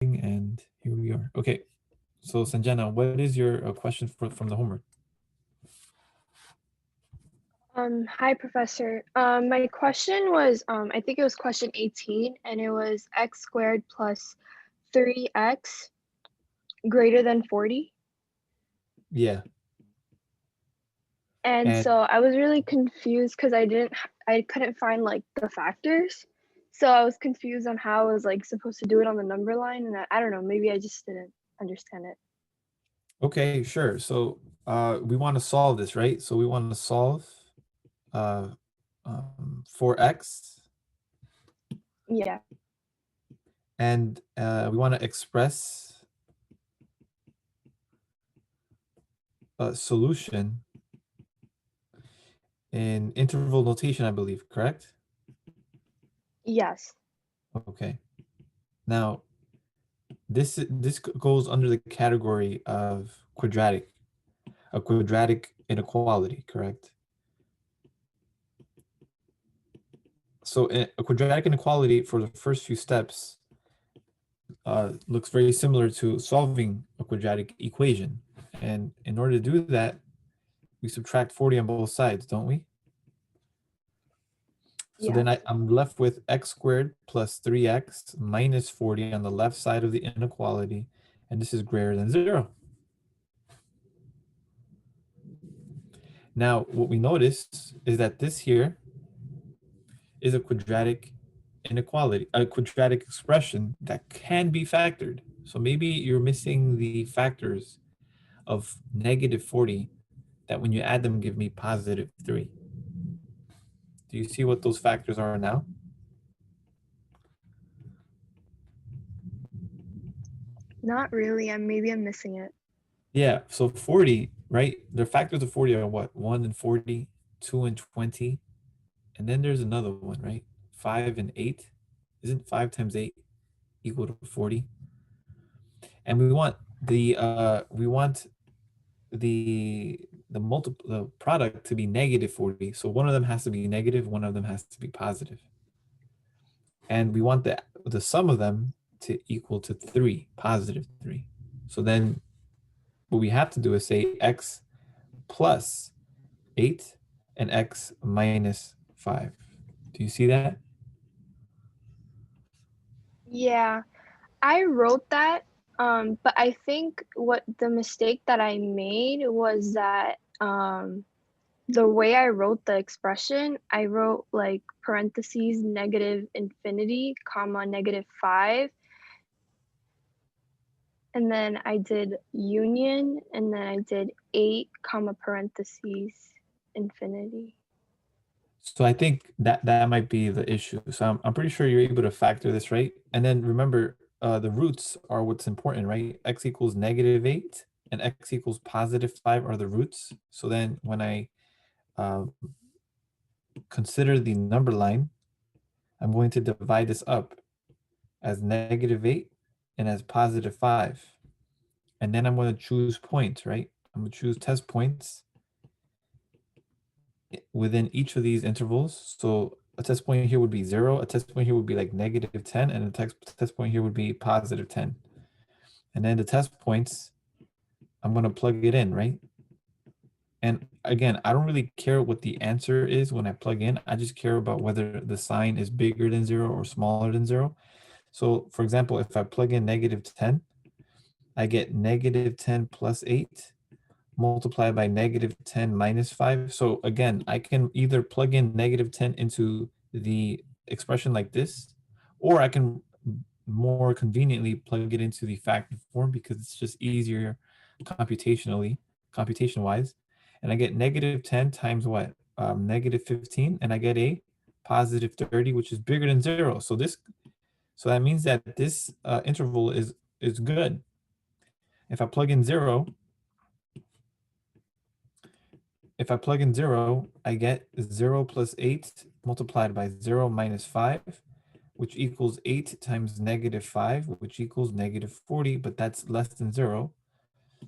And here we are. Okay, so Sanjana, what is your question from the homework? Hi, Professor. My question was, I think it was question 18, and it was x squared plus 3x greater than 40. Yeah, And and so I was really confused because I couldn't find like the factors. So I was confused on how I was like supposed to do it on the number line, and I don't know, maybe I just didn't understand it. okay, sure. So we want to solve this, right? So we want to solve uh, for x, Yeah. and we want to express a solution in interval notation, I believe, correct? Yes. Okay. Now, this goes under the category of a quadratic inequality, correct? So a quadratic inequality for the first few steps looks very similar to solving a quadratic equation. And in order to do that, we subtract 40 on both sides, don't we? So then Yes. I'm left with x squared plus 3x minus 40 on the left side of the inequality, and this is greater than 0. Now, what we notice is that this here is a quadratic inequality, a quadratic expression that can be factored. So maybe you're missing the factors of negative 40 that when you add them give me positive 3. Do you see what those factors are now? Not really. Maybe I'm missing it. Yeah, so 40, right? The factors of 40 are what? 1 and 40, 2 and 20, and then there's another one, right? 5 and 8. Isn't 5 times 8 equal to 40? And we want the product to be negative 40. So one of them has to be negative, one of them has to be positive. And we want the sum of them to equal to 3, positive 3. So then what we have to do is say x plus 8 and x minus 5. Do you see that? Yeah. I wrote that, but I think what the mistake that I made was that the way I wrote the expression, I wrote like parentheses negative infinity, comma -5, and then I did union, and then I did 8, comma parentheses infinity. So I think that might be the issue. So I'm pretty sure you're able to factor this, right? And then remember, the roots are what's important, right? X equals negative 8 and x equals positive 5 are the roots. So then when I uh, consider the number line, I'm going to divide this up as negative 8 and as positive 5. And then I'm going to choose points, right? I'm going to choose test points within each of these intervals. So a test point here would be 0, a test point here would be like negative 10, and a test point here would be positive 10. And then the test points, I'm going to plug it in, right? And again, I don't really care what the answer is when I plug in. I just care about whether the sign is bigger than 0 or smaller than 0. So for example, if I plug in negative 10, I get negative 10 plus 8 multiplied by negative 10 minus 5. So again, I can either plug in negative 10 into the expression like this, or I can more conveniently plug it into the factor form because it's just easier computation-wise. And I get negative 10 times what? Negative 15, and I get a positive 30, which is bigger than 0. So that means that this interval is good. If I plug in 0, if I plug in 0, I get 0 plus 8 multiplied by 0 minus 5, which equals 8 times negative 5, which equals negative 40, but that's less than 0.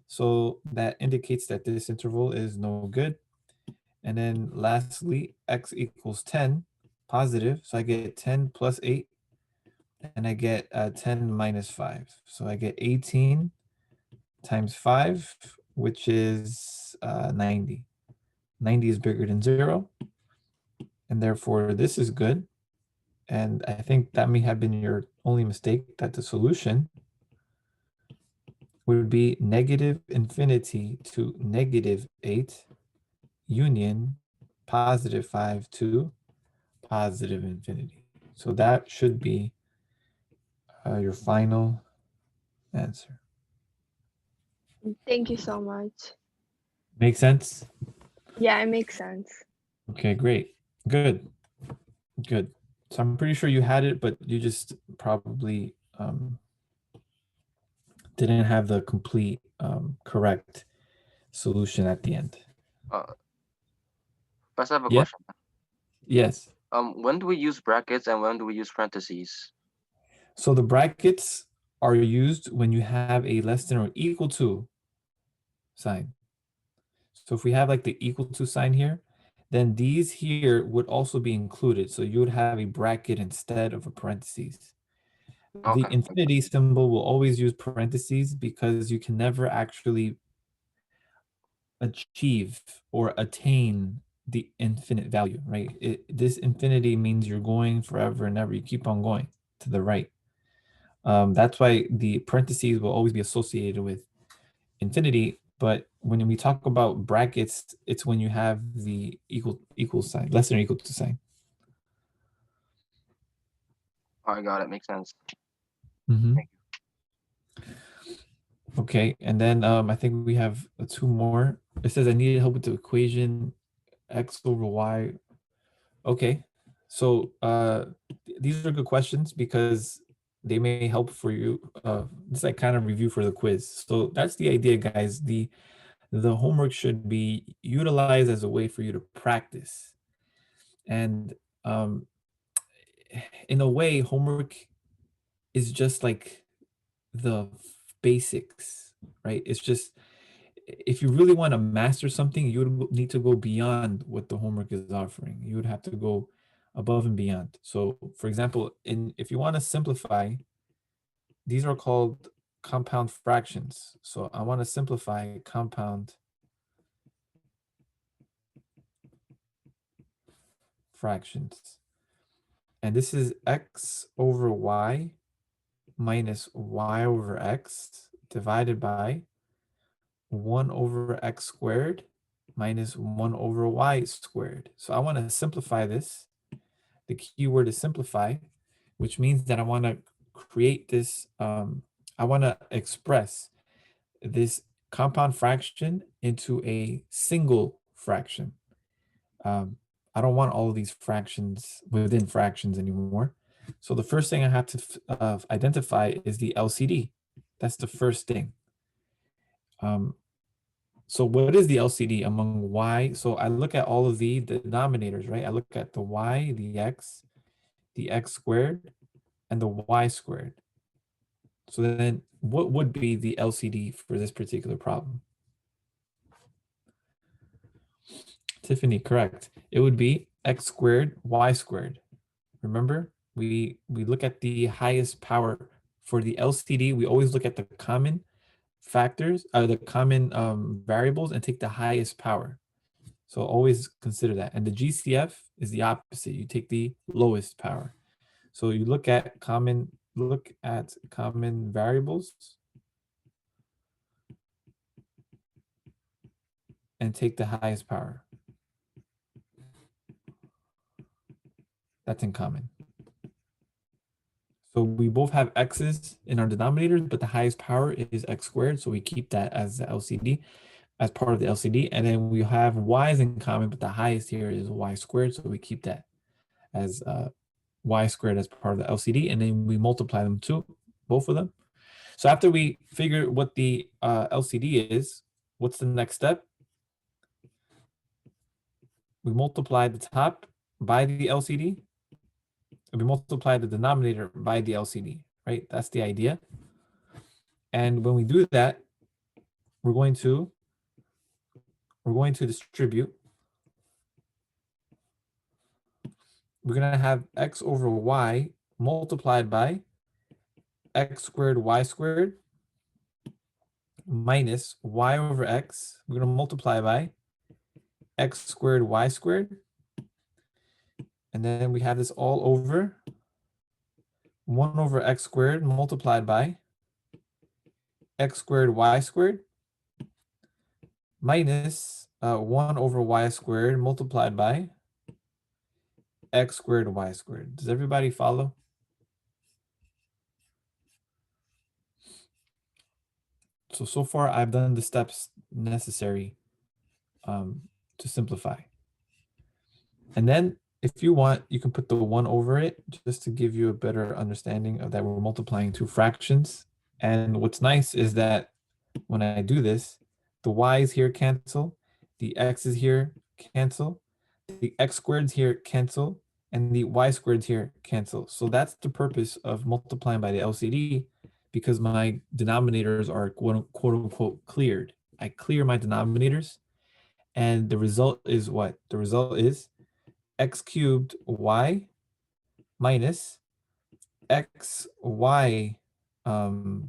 So that indicates that this interval is no good. And then lastly, x equals 10, positive. So I get 10 plus 8, and I get 10 minus 5. So I get 18 times 5, which is 90. 90 is bigger than 0, and therefore this is good. And I think that may have been your only mistake, that the solution would be negative infinity to negative 8 union positive 5 to positive infinity. So that should be your final answer. Thank you so much. Make sense? Yeah, it makes sense. Okay, great. Good. Good. So I'm pretty sure you had it, but you just probably didn't have the complete correct solution at the end. First, I have a Yeah? question. Yes. When do we use brackets and when do we use parentheses? So the brackets are used when you have a less than or equal to sign. So if we have like the equal to sign here, then these here would also be included. So you would have a bracket instead of a parentheses. The Okay. infinity symbol will always use parentheses because you can never actually achieve or attain the infinite value, right? This infinity means you're going forever and ever. You keep on going to the right. That's why the parentheses will always be associated with infinity. But when we talk about brackets, it's when you have the equal sign, less than or equal to sign. I got it. Makes sense. Mhm. Thank you. Okay, and then I think we have two more. It says I needed help with the equation x over y. Okay, so these are good questions because they may help for you. It's like kind of review for the quiz. So that's the idea, guys. The homework should be utilized as a way for you to practice. And um, in a way, homework is just like the basics, right? It's just if you really want to master something, you would need to go beyond what the homework is offering. You would have to go above and beyond. So, for example, if you want to simplify, these are called compound fractions. So I want to simplify compound fractions. And this is x over y minus y over x divided by 1 over x squared minus 1 over y squared. So I want to simplify this. The key word is simplify, which means that I want to create this, I want to express this compound fraction into a single fraction. I don't want all of these fractions within fractions anymore. So the first thing I have to identify is the LCD. That's the first thing. So what is the LCD among y? So I look at all of the denominators, right? I look at the y, the x squared, and the y squared. So then what would be the LCD for this particular problem? Tiffany, correct. It would be x squared, y squared. Remember, we look at the highest power. For the LCD, we always look at the common factors, the common variables, and take the highest power. So always consider that. And the GCF is the opposite. You take the lowest power. So you look at common variables and take the highest power. That's in common. So we both have x's in our denominators, but the highest power is x squared. So we keep that as the LCD, as part of the LCD. And then we have y's in common, but the highest here is y squared. So we keep that as y squared as part of the LCD. And then we multiply them too, both of them. So after we figure what the LCD is, what's the next step? We multiply the top by the LCD. We multiply the denominator by the LCD, right? That's the idea. And when we do that, we're going to distribute. We're going to have x over y multiplied by x squared y squared minus y over x. We're going to multiply by x squared y squared. And then we have this all over 1 over x squared multiplied by x squared y squared minus 1 over y squared multiplied by x squared y squared. Does everybody follow? So far I've done the steps necessary to simplify. And then if you want, you can put the 1 over it just to give you a better understanding of that we're multiplying two fractions. And what's nice is that when I do this, the y's here cancel, the x's here cancel, the x squareds here cancel, and the y squareds here cancel. So that's the purpose of multiplying by the LCD, because my denominators are quote unquote cleared. I clear my denominators, and the result is what? The result is x cubed y minus xy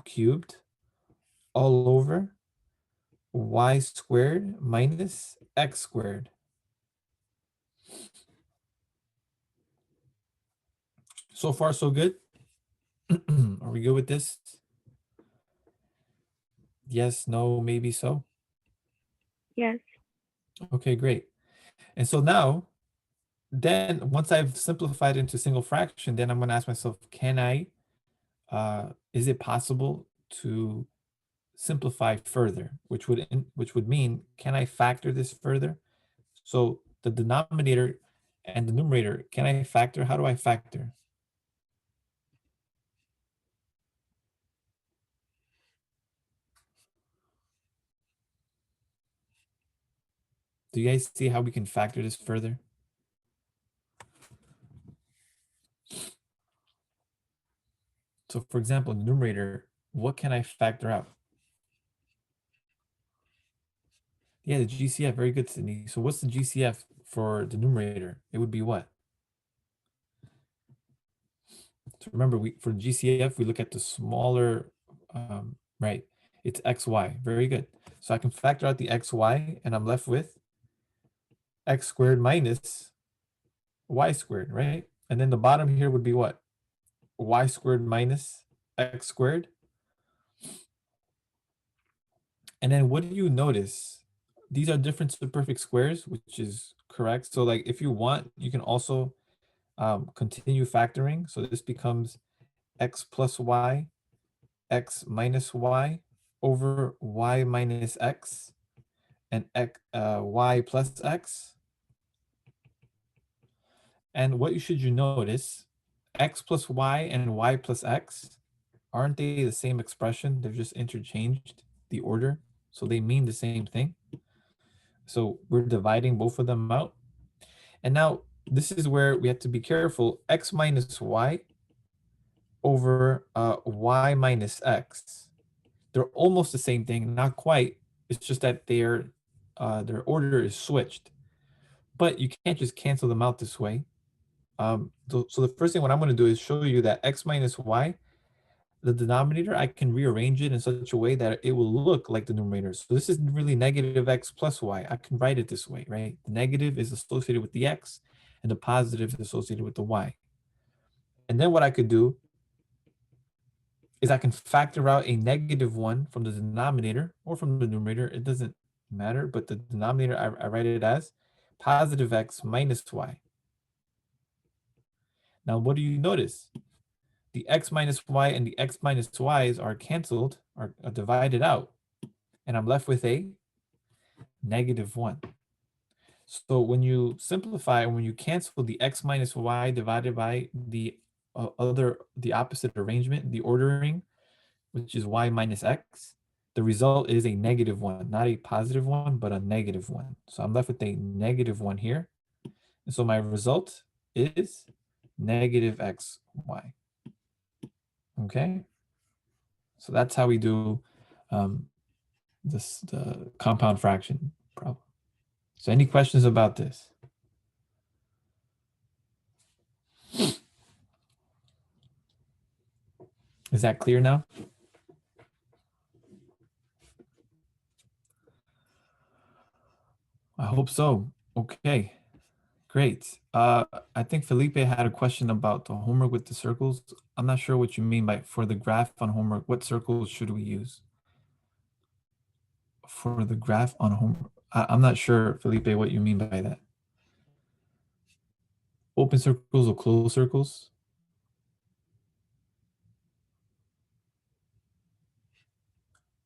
cubed all over y squared minus x squared. So far, so good. Are we good with this? Yes, no, maybe so. Yes. Okay, great. And so now, then once I've simplified into single fraction, then I'm going to ask myself, is it possible to simplify further, which would mean, can I factor this further? So the denominator and the numerator, can I factor? How do I factor? Do you guys see how we can factor this further? So for example, the numerator, what can I factor out? Yeah, the GCF, very good, Sydney. So what's the GCF for the numerator? It would be what? So remember, for GCF, we look at the smaller, right? It's XY, very good. So I can factor out the XY, and I'm left with x squared minus y squared, right? And then the bottom here would be what? Y squared minus x squared. And then what do you notice? These are different superperfect squares, which is correct. So like if you want, you can also continue factoring. So this becomes x plus y, x minus y over y minus x, and y plus x. And what should you notice, x plus y and y plus x, aren't they the same expression? They've just interchanged the order, so they mean the same thing. So we're dividing both of them out. And now this is where we have to be careful. X minus y over y minus x. They're almost the same thing, not quite. It's just that their order is switched. But you can't just cancel them out this way. So the first thing what I'm going to do is show you that x minus y, the denominator, I can rearrange it in such a way that it will look like the numerator. So this is really negative x plus y. I can write it this way, right? The negative is associated with the x, and the positive is associated with the y. And then what I could do is I can factor out a -1 from the denominator or from the numerator. It doesn't matter, but the denominator, I write it as positive x minus y. Now, what do you notice? The x minus y and the x minus y's are canceled, are divided out, and I'm left with a -1. So when you simplify, when you cancel the x minus y divided by the the opposite arrangement, the ordering, which is y minus x, the result is a -1, not a +1, but a -1. So I'm left with a -1 here. And so my result is -xy. Okay, so that's how we do the compound fraction problem. So any questions about this? Is that clear now? I hope so. Okay, great. I think Felipe had a question about the homework with the circles. I'm not sure what you mean by for the graph on homework. What circles should we use? For the graph on homework. I'm not sure, Felipe, what you mean by that. Open circles or closed circles?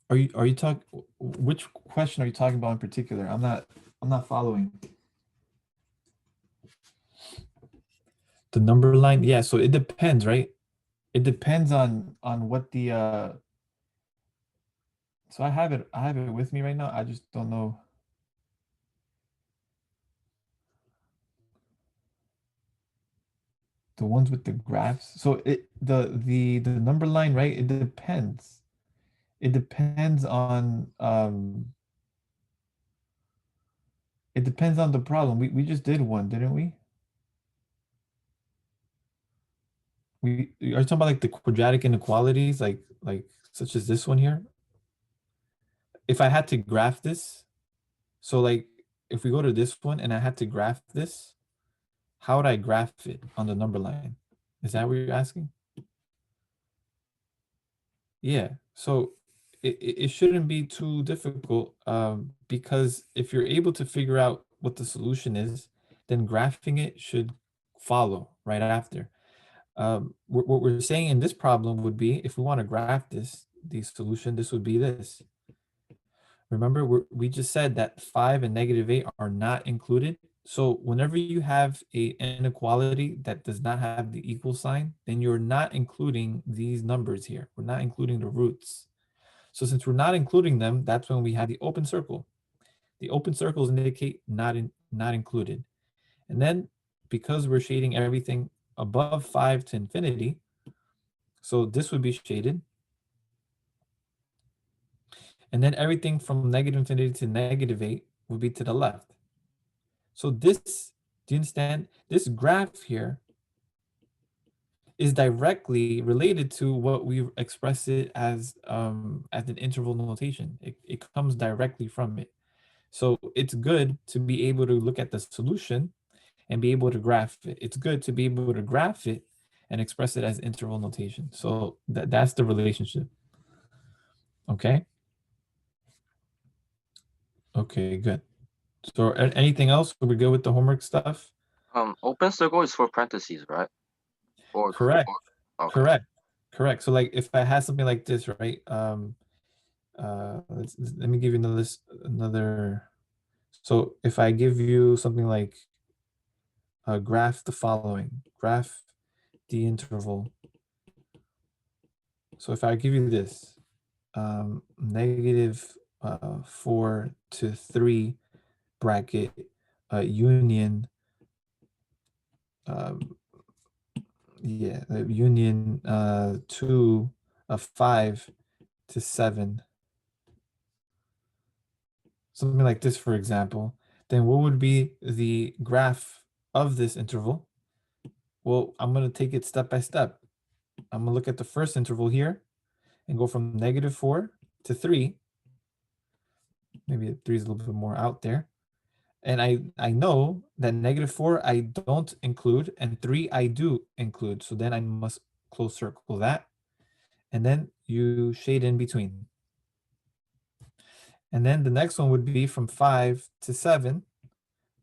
Are you talking, which question are you talking about in particular? I'm not following. The number line? Yeah, so it depends, right? It depends on what the so I have it with me right now. I just don't know. The ones with the graphs. So the number line, right? It depends. It depends on it depends on the problem. We just did one, didn't we? Are you talking about like the quadratic inequalities, like such as this one here? If I had to graph this, so like if we go to this one and I had to graph this, how would I graph it on the number line? Is that what you're asking? Yeah. So it shouldn't be too difficult because if you're able to figure out what the solution is, then graphing it should follow right after. What we're saying in this problem would be if we want to graph the solution, this would be this. Remember, we just said that 5 and -8 are not included. So whenever you have a inequality that does not have the equal sign, then you're not including these numbers here. We're not including the roots. So since we're not including them, that's when we have the open circle. The open circles indicate not included. And then because we're shading everything above 5 to infinity, so this would be shaded. And then everything from -infinity to -8 would be to the left. So this, do you understand? This graph here is directly related to what we express it as an interval notation. It comes directly from it. So it's good to be able to look at the solution and be able to graph it. It's good to be able to graph it and express it as interval notation. So that's the relationship. Okay. Okay, good. So anything else? Are we good with the homework stuff? Open circle is for parentheses, right? Or Correct. okay. Correct. Correct. So like if I had something like this, right? Let me give you another. So if I give you something like graph the following, graph the interval. So if I give you this, -4 to 3 bracket union, union 2 of 5 to 7, something like this, for example, then what would be the graph of this interval? Well, I'm going to take it step by step. I'm going to look at the first interval here and go from -4 to 3. Maybe 3 is a little bit more out there. And I know that -4 I don't include and 3 I do include. So then I must close circle that. And then you shade in between. And then the next one would be from 5 to 7.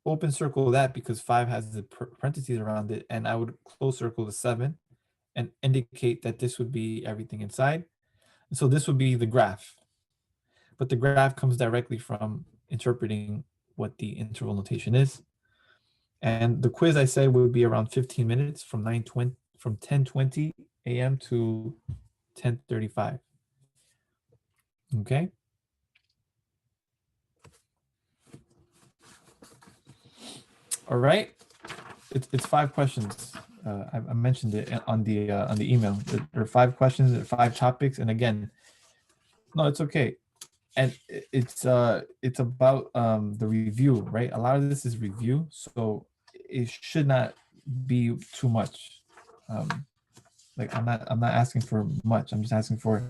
Open circle that because 5 has the parentheses around it. And I would close circle the 7 and indicate that this would be everything inside. And so this would be the graph. But the graph comes directly from interpreting what the interval notation is. And the quiz I said would be around 15 minutes from 10:20 a.m. to 10:35. Okay. All right. It's 5 questions. I mentioned it on the email. There are 5 questions, 5 topics, and again, no, it's okay. And it's about the review, right? A lot of this is review, so it should not be too much. Like I'm not asking for much. I'm just asking for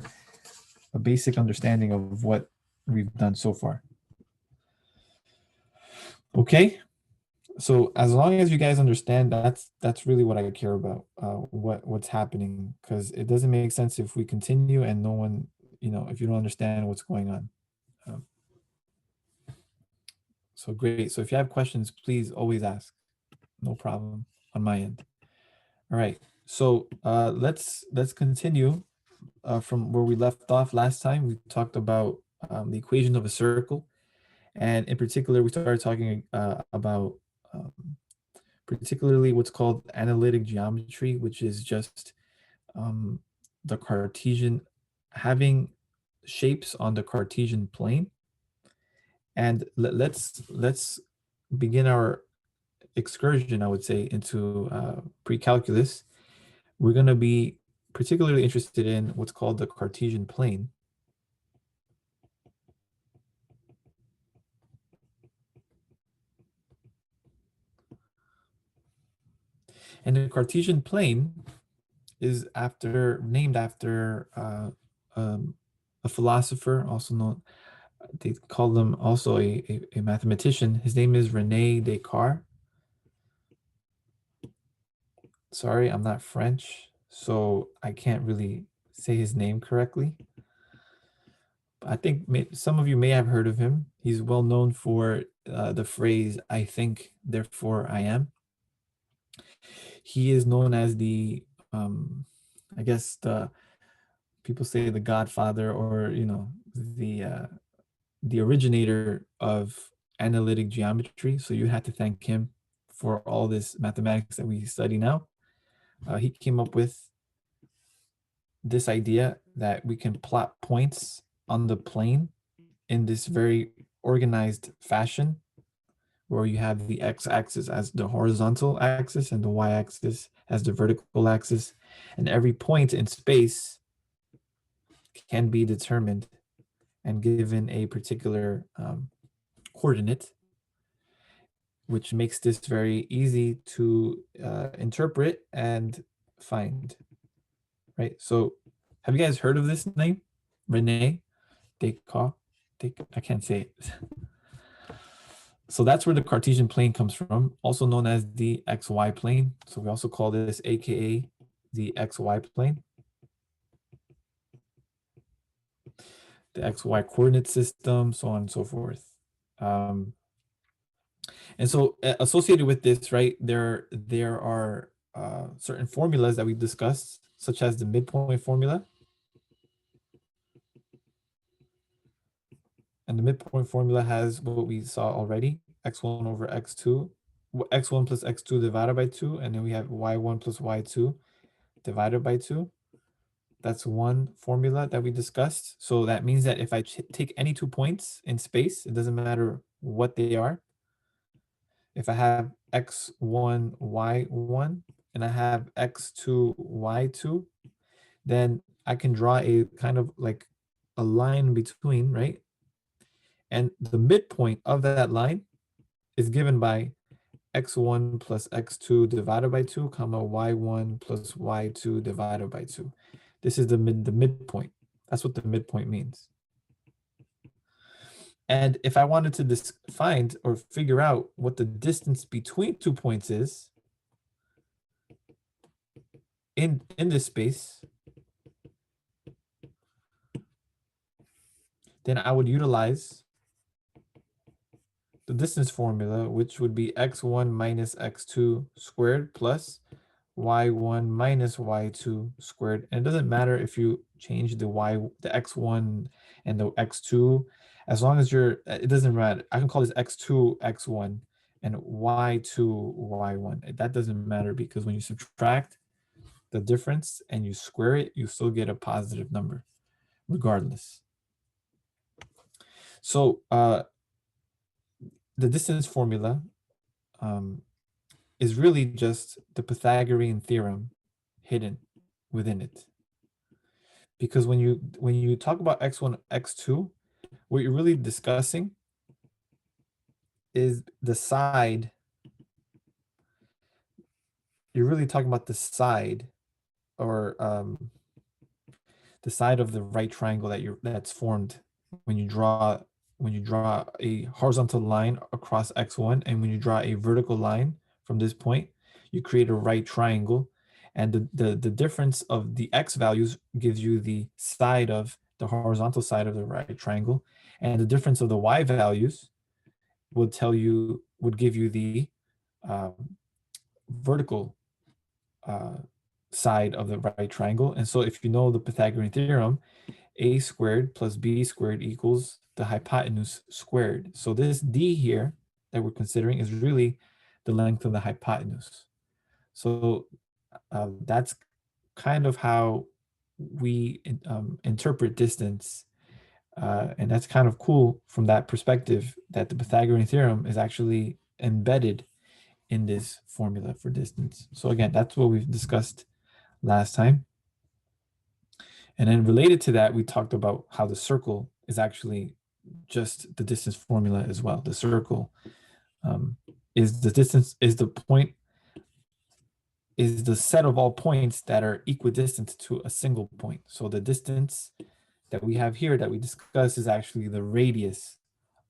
a basic understanding of what we've done so far. Okay, so as long as you guys understand, that's really what I care about. What's happening, because it doesn't make sense if we continue and no one, if you don't understand what's going on. Um, so great. So if you have questions, please always ask. No problem on my end. All right. So let's continue from where we left off last time. We talked about the equation of a circle, and in particular, we started talking about um, particularly what's called analytic geometry, which is just the Cartesian, having shapes on the Cartesian plane. And let's begin our excursion, I would say, into pre-calculus. We're going to be particularly interested in what's called the Cartesian plane. And the Cartesian plane is named after a philosopher, also known, they call him also a mathematician. His name is Rene Descartes. Sorry, I'm not French, so I can't really say his name correctly. But I think some of you may have heard of him. He's well known for the phrase, "I think, therefore I am." He is known as I guess people say the godfather, or the originator of analytic geometry. So you have to thank him for all this mathematics that we study now. He came up with this idea that we can plot points on the plane in this very organized fashion, where you have the x-axis as the horizontal axis and the y-axis as the vertical axis, and every point in space can be determined and given a particular coordinate, which makes this very easy to interpret and find, right? So have you guys heard of this name? Rene Descartes? I can't say it. So that's where the Cartesian plane comes from, also known as the XY plane. So we also call this AKA the XY plane. The XY coordinate system, so on and so forth. And so associated with this, right, there are certain formulas that we discussed, such as the midpoint formula. And the midpoint formula has what we saw already, x1 over x2, x1 plus x2 divided by 2, and then we have y1 plus y2 divided by 2. That's one formula that we discussed. So that means that if I take any 2 points in space, it doesn't matter what they are. If I have x1, y1, and I have x2, y2, then I can draw a kind of like a line between, right? And the midpoint of that line is given by x1 plus x2 divided by 2, comma y1 plus y2 divided by 2. This is the midpoint. That's what the midpoint means. And if I wanted to find or figure out what the distance between 2 points is in this space, then I would utilize the distance formula, which would be x1 minus x2 squared plus y1 minus y2 squared. And it doesn't matter if you change the x1 and the x2, as long as it doesn't matter. I can call this x2 x1 and y2 y1. That doesn't matter, because when you subtract the difference and you square it, you still get a positive number regardless. So the distance formula is really just the Pythagorean theorem hidden within it. Because when you talk about x1, x2, what you're really discussing is the side. You're really talking about the side or the side of the right triangle that's formed when you draw a horizontal line across x1, and when you draw a vertical line from this point, you create a right triangle, and the difference of the x values gives you the side of the horizontal side of the right triangle, and the difference of the y values would give you the um, vertical side of the right triangle. And so if you know the Pythagorean theorem, a squared plus b squared equals the hypotenuse squared. So this d here that we're considering is really the length of the hypotenuse. So that's kind of how we interpret distance. And that's kind of cool from that perspective, that the Pythagorean theorem is actually embedded in this formula for distance. So again, that's what we've discussed last time. And then related to that, we talked about how the circle is actually just the distance formula as well. The circle is the distance, is the point, is the set of all points that are equidistant to a single point. So the distance that we have here that we discussed is actually the radius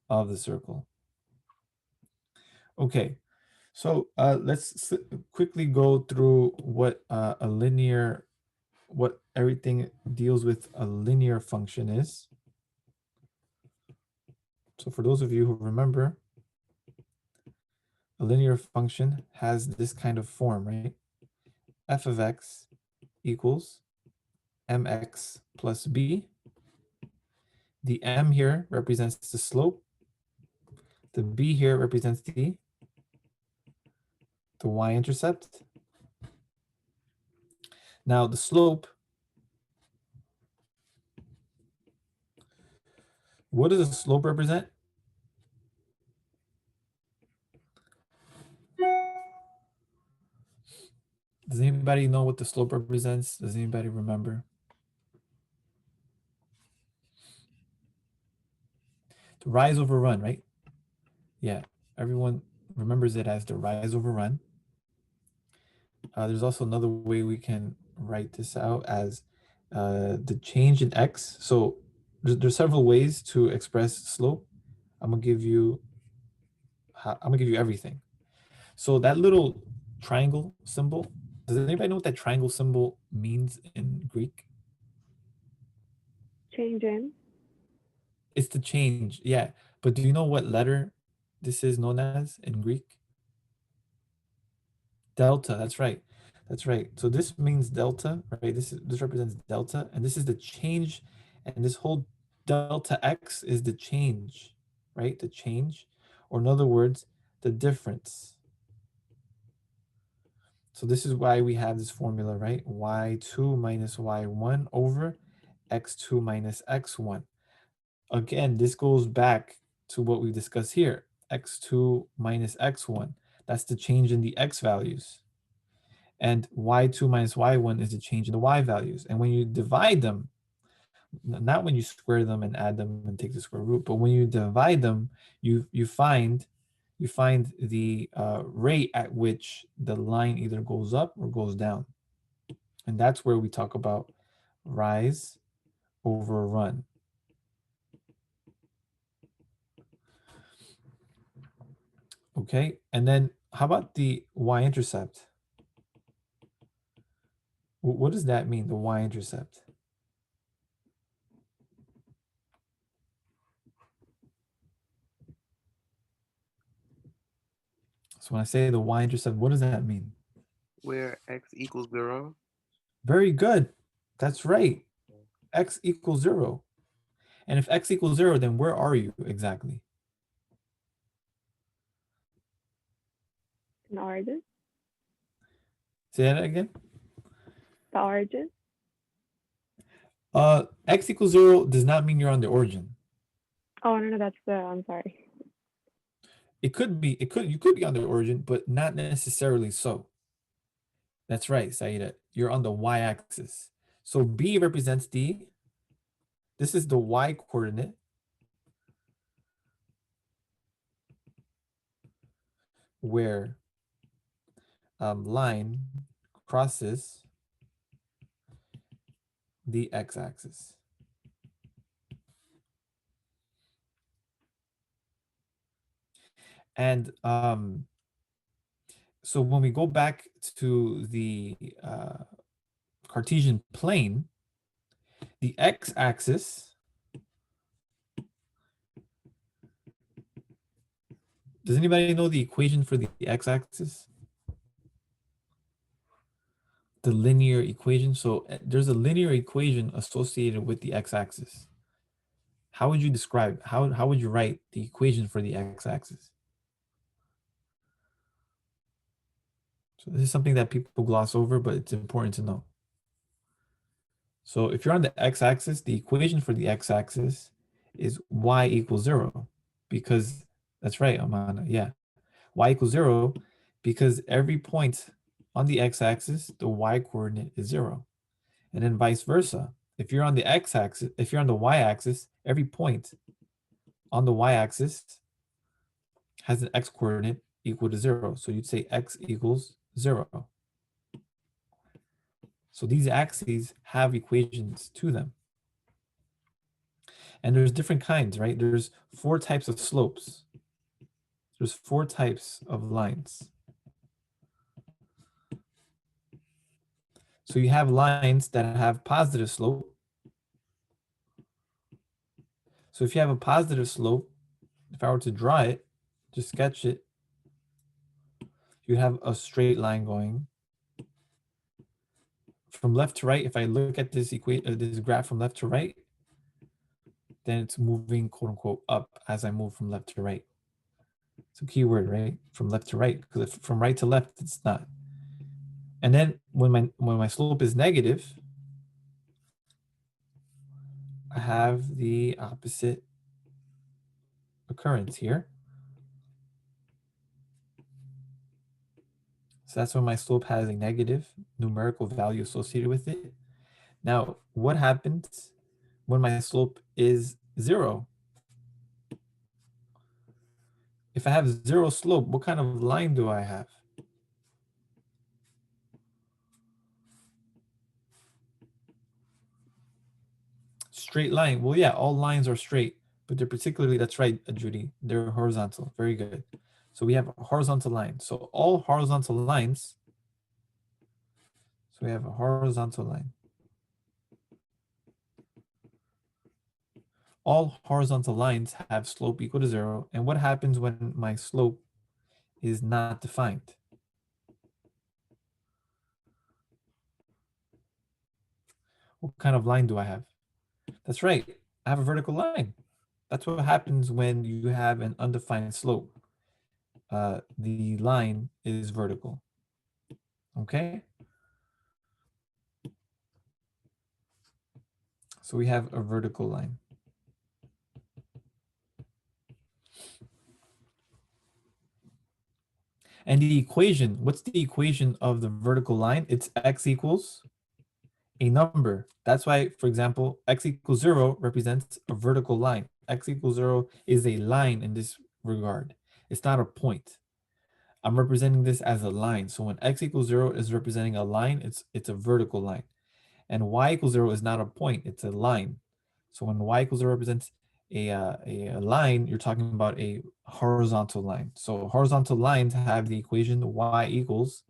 of the circle. Okay, so let's quickly go through what what everything deals with a linear function is. So for those of you who remember, a linear function has this kind of form, right? F of x equals mx plus b. The m here represents the slope. The b here represents the y-intercept. Now the slope, what does the slope represent? Does anybody know what the slope represents? Does anybody remember? The rise over run, right? Yeah, everyone remembers it as the rise over run. There's also another way we can write this out as the change in x. So there's several ways to express slope. I'm gonna give you everything. So that little triangle symbol, does anybody know what that triangle symbol means in Greek? Change in. It's the change, yeah. But do you know what letter this is known as in Greek? Delta, that's right. That's right. So this means delta, right? This represents delta, and this is the change, and this whole delta x is the change, right? The change, or in other words, the difference. So this is why we have this formula, right? y2 minus y1 over x2 minus x1. Again, this goes back to what we discussed here, x2 minus x1. That's the change in the x values. And y2 minus y1 is the change in the y values. And when you divide them, not when you square them and add them and take the square root, but when you divide them, you find the rate at which the line either goes up or goes down. And that's where we talk about rise over run. Okay, and then how about the y-intercept? What does that mean, the y-intercept? So when I say the y-intercept, what does that mean? Where x equals 0. Very good. That's right. X equals 0. And if x equals 0, then where are you exactly? An origin. Say that again. The origin. X equals 0 does not mean you're on the origin. Oh no, that's I'm sorry. You could be on the origin, but not necessarily so. That's right, Saida. You're on the y-axis. So B represents this is the y coordinate. Where line crosses the x-axis. And so when we go back to the Cartesian plane, the x-axis, does anybody know the equation for the x-axis? The linear equation. So there's a linear equation associated with the x-axis. How would you describe, how would you write the equation for the x-axis? So this is something that people gloss over, but it's important to know. So if you're on the x-axis, the equation for the x-axis is y equals 0, because that's right, Amana, yeah. Y equals 0 because every point on the x-axis, the y coordinate is 0. And then vice versa. If you're on the x-axis, if you're on the y-axis, every point on the y-axis has an x coordinate equal to 0. So you'd say x equals 0. So these axes have equations to them. And there's different kinds, right? There's 4 types of slopes. There's 4 types of lines. So you have lines that have positive slope. So if you have a positive slope, if I were to draw it, just sketch it, you have a straight line going from left to right. If I look at this this graph from left to right, then it's moving quote unquote up as I move from left to right. It's a key word, right? From left to right, because from right to left, it's not. And then when my slope is negative, I have the opposite occurrence here. So that's when my slope has a negative numerical value associated with it. Now, what happens when my slope is 0? If I have 0 slope, what kind of line do I have? Straight line. Well, yeah, all lines are straight, but they're particularly, that's right, Judy, they're horizontal. Very good. So we have a horizontal line. So all horizontal lines, so we have a horizontal line. All horizontal lines have slope equal to 0. And what happens when my slope is not defined? What kind of line do I have? That's right, I have a vertical line. That's what happens when you have an undefined slope. The line is vertical. Okay? So we have a vertical line. And the equation, what's the equation of the vertical line? It's x equals a number. That's why, for example, x equals 0 represents a vertical line. X equals 0 is a line in this regard. It's not a point. I'm representing this as a line. So when x equals 0 is representing a line, it's a vertical line. And y equals 0 is not a point, it's a line. So when y equals 0 represents a line, you're talking about a horizontal line. So horizontal lines have the equation y equals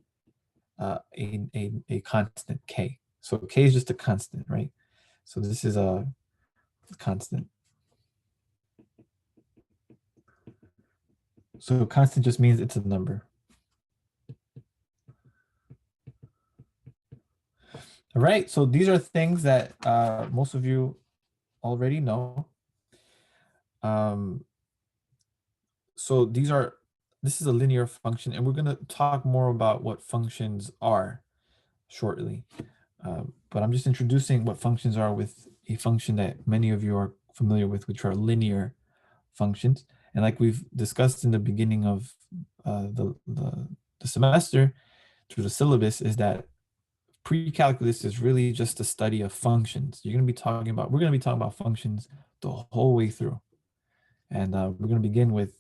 a constant k. So k is just a constant, right? So this is a constant. So constant just means it's a number. All right, so these are things that most of you already know. So this is a linear function, and we're going to talk more about what functions are shortly. But I'm just introducing what functions are with a function that many of you are familiar with, which are linear functions. And like we've discussed in the beginning of the semester through the syllabus, is that pre-calculus is really just a study of functions. We're going to be talking about functions the whole way through. And we're going to begin with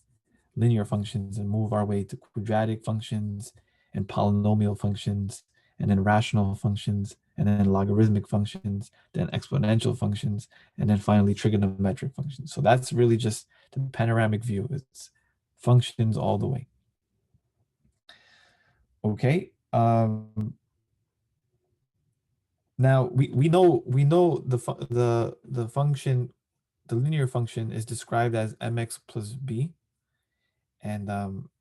linear functions and move our way to quadratic functions and polynomial functions and then rational functions and then logarithmic functions, then exponential functions, and then finally trigonometric functions. So that's really just the panoramic view. It's functions all the way. Okay. Now we know the function, the linear function is described as mx plus b, and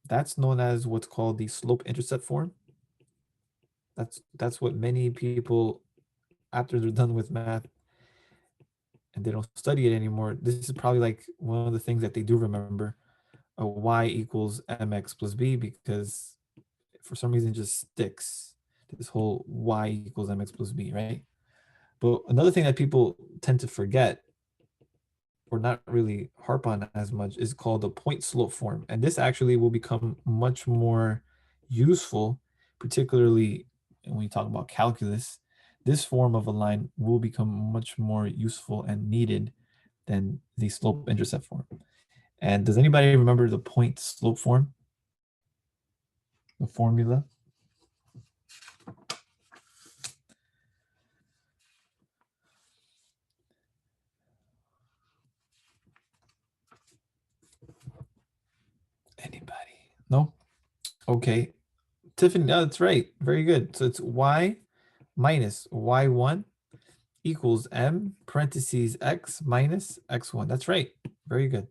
that's known as what's called the slope-intercept form. That's what many people, after they're done with math and they don't study it anymore, this is probably like one of the things that they do remember, a y equals mx plus b, because for some reason it just sticks, this whole y equals mx plus b, right? But another thing that people tend to forget or not really harp on as much is called the point slope form. And this actually will become much more useful, particularly when you talk about calculus. This form of a line will become much more useful and needed than the slope intercept form. And does anybody remember the point slope form? The formula? Anybody? No? Okay. Tiffany, no, that's right. Very good. So it's y minus y1 equals m parentheses x minus x1. That's right. Very good.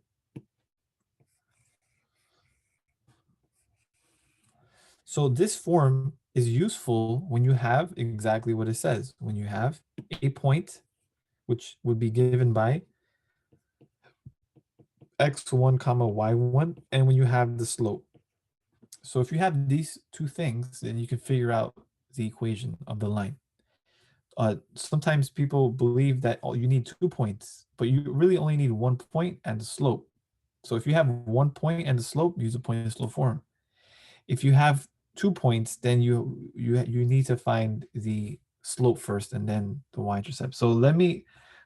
So this form is useful when you have exactly what it says. When you have a point, which would be given by x1 comma y1, and when you have the slope. So if you have these two things, then you can figure out the equation of the line. Sometimes people believe that you need 2 points, but you really only need 1 point and the slope. So if you have 1 point and the slope, use a point and slope form. If you have 2 points, then you need to find the slope first and then the y-intercept. So let me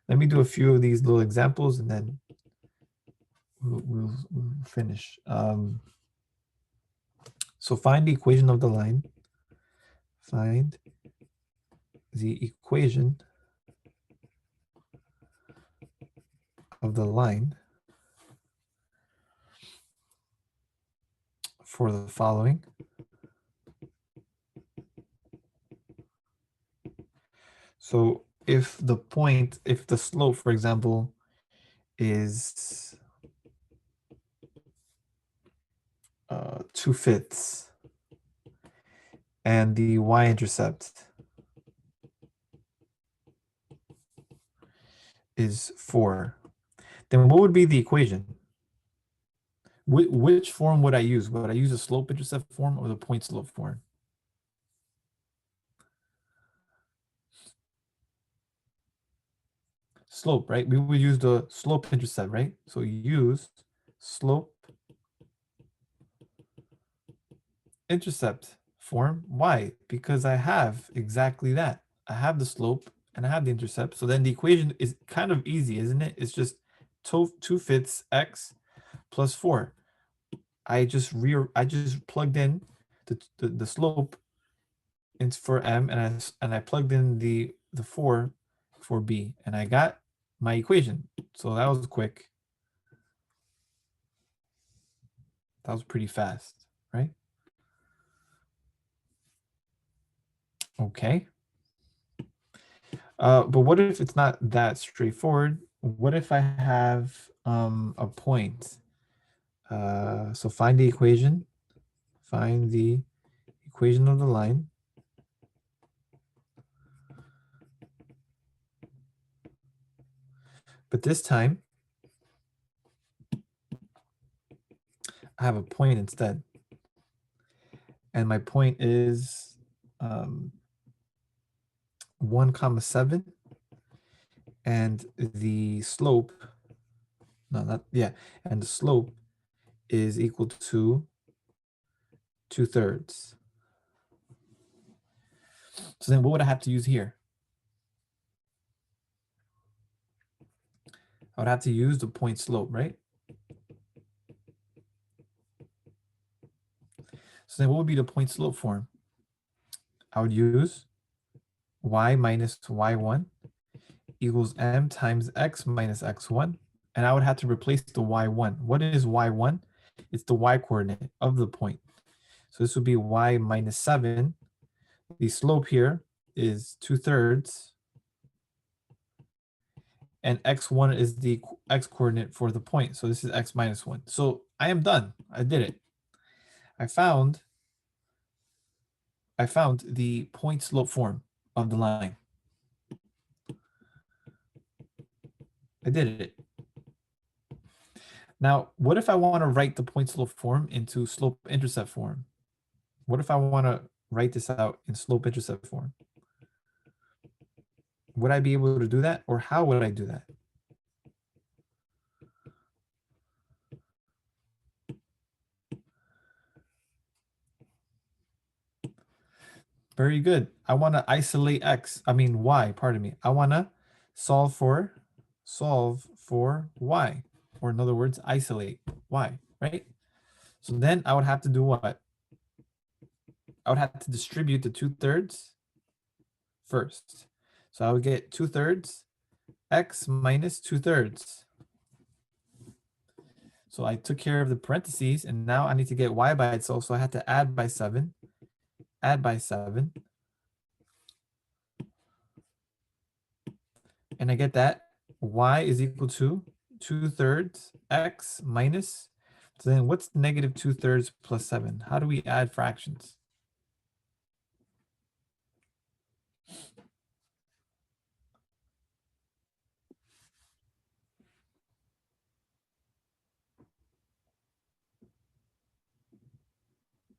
do a few of these little examples and then we'll finish. So find the equation of the line. Find the equation of the line for the following. So if the slope, for example, is 2/5 and the y-intercept is 4, then what would be the equation? Which form would I use? Would I use a slope-intercept form or the point slope form? Slope, right? We would use the slope-intercept, right? So use slope-intercept form. Why? Because I have exactly that. I have the slope and I have the intercept. So then the equation is kind of easy, isn't it? It's just 2/5 x plus 4. I just plugged in the slope it's for m, and I plugged in the 4 for b, and I got my equation. So that was quick. That was pretty fast, right? Okay. But what if it's not that straightforward? What if I have a point? So find the equation. Find the equation of the line. But this time, I have a point instead. And my point is 1,7. And the slope, and the slope is equal to 2/3. So then what would I have to use here? I would have to use the point slope, right? So then what would be the point slope form? I would use y minus y1 equals m times x minus x1. And I would have to replace the y1. What is y1? It's the y coordinate of the point. So this would be y minus 7. The slope here is 2/3. And x1 is the x coordinate for the point. So this is x minus 1. So I am done. I did it. I found the point slope form of the line. I did it. Now, what if I want to write the point slope form into slope intercept form? What if I want to write this out in slope intercept form? Would I be able to do that, or how would I do that? Very good. I want to isolate y, pardon me. I want to solve for y, or in other words, isolate y, right? So then I would have to do what? I would have to distribute the 2/3 first. So I would get 2/3 x minus 2/3. So I took care of the parentheses, and now I need to get y by itself. So I had to add by 7, add by 7. And I get that y is equal to 2/3 x minus. So then what's negative 2/3 plus 7? How do we add fractions?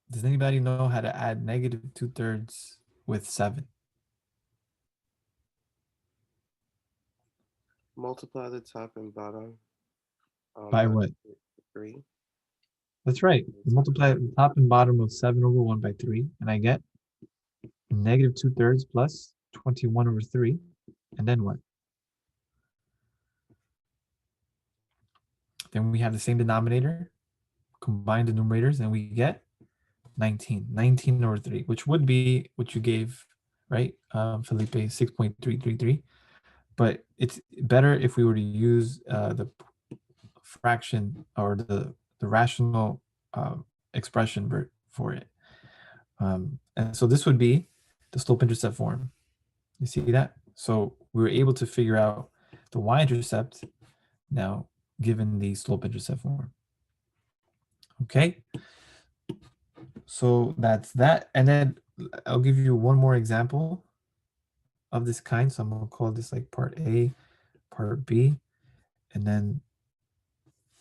Does anybody know how to add negative 2/3 with 7? Multiply the top and bottom. By what? 3. That's right. You multiply the top and bottom of 7 over 1 by 3, and I get negative 2/3 plus 21 over 3. And then what? Then we have the same denominator, combine the numerators, and we get 19. 19 over 3, which would be what you gave, right, Felipe, 6.333. But it's better if we were to use the fraction or the rational expression for it. And so this would be the slope-intercept form. You see that? So we were able to figure out the y-intercept now given the slope-intercept form. Okay. So that's that. And then I'll give you one more example of this kind. So I'm going to call this like part A, part B. And then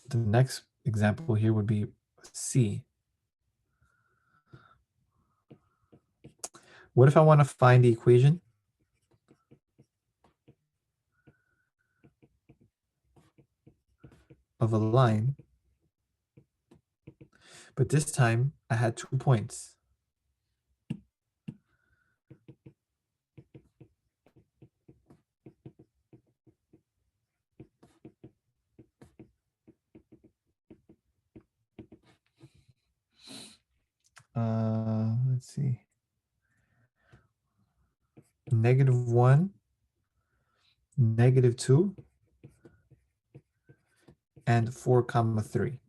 the next example here would be C. What if I want to find the equation of a line, but this time I had 2 points? Let's see. -1, -2, and 4, 3.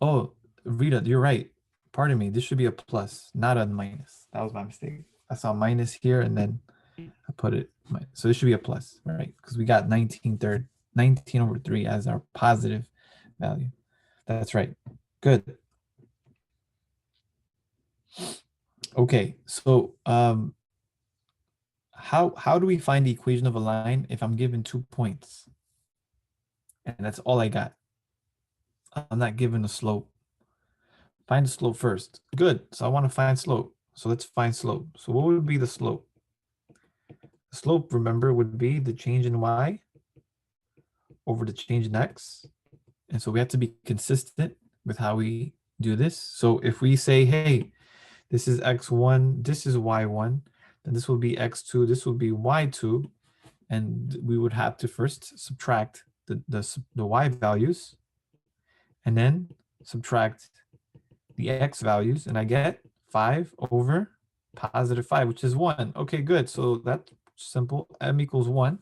Oh, Rita, you're right. Pardon me. This should be a plus, not a minus. That was my mistake. I saw minus here and then I put it. So this should be a plus, right? Because we got 19 over 3 as our positive value. That's right. Good. Okay, so how do we find the equation of a line if I'm given 2 points? And that's all I got. I'm not given a slope. Find the slope first. Good. So I want to find slope. So let's find slope. So what would be the slope? The slope, remember, would be the change in y over the change in x. And so we have to be consistent with how we do this. So if we say, hey, this is x1, this is y1, then this will be x2, this will be y2. And we would have to first subtract the y values and then subtract the x values, and I get 5 over positive 5, which is 1. Okay, good. So that's simple. M equals 1.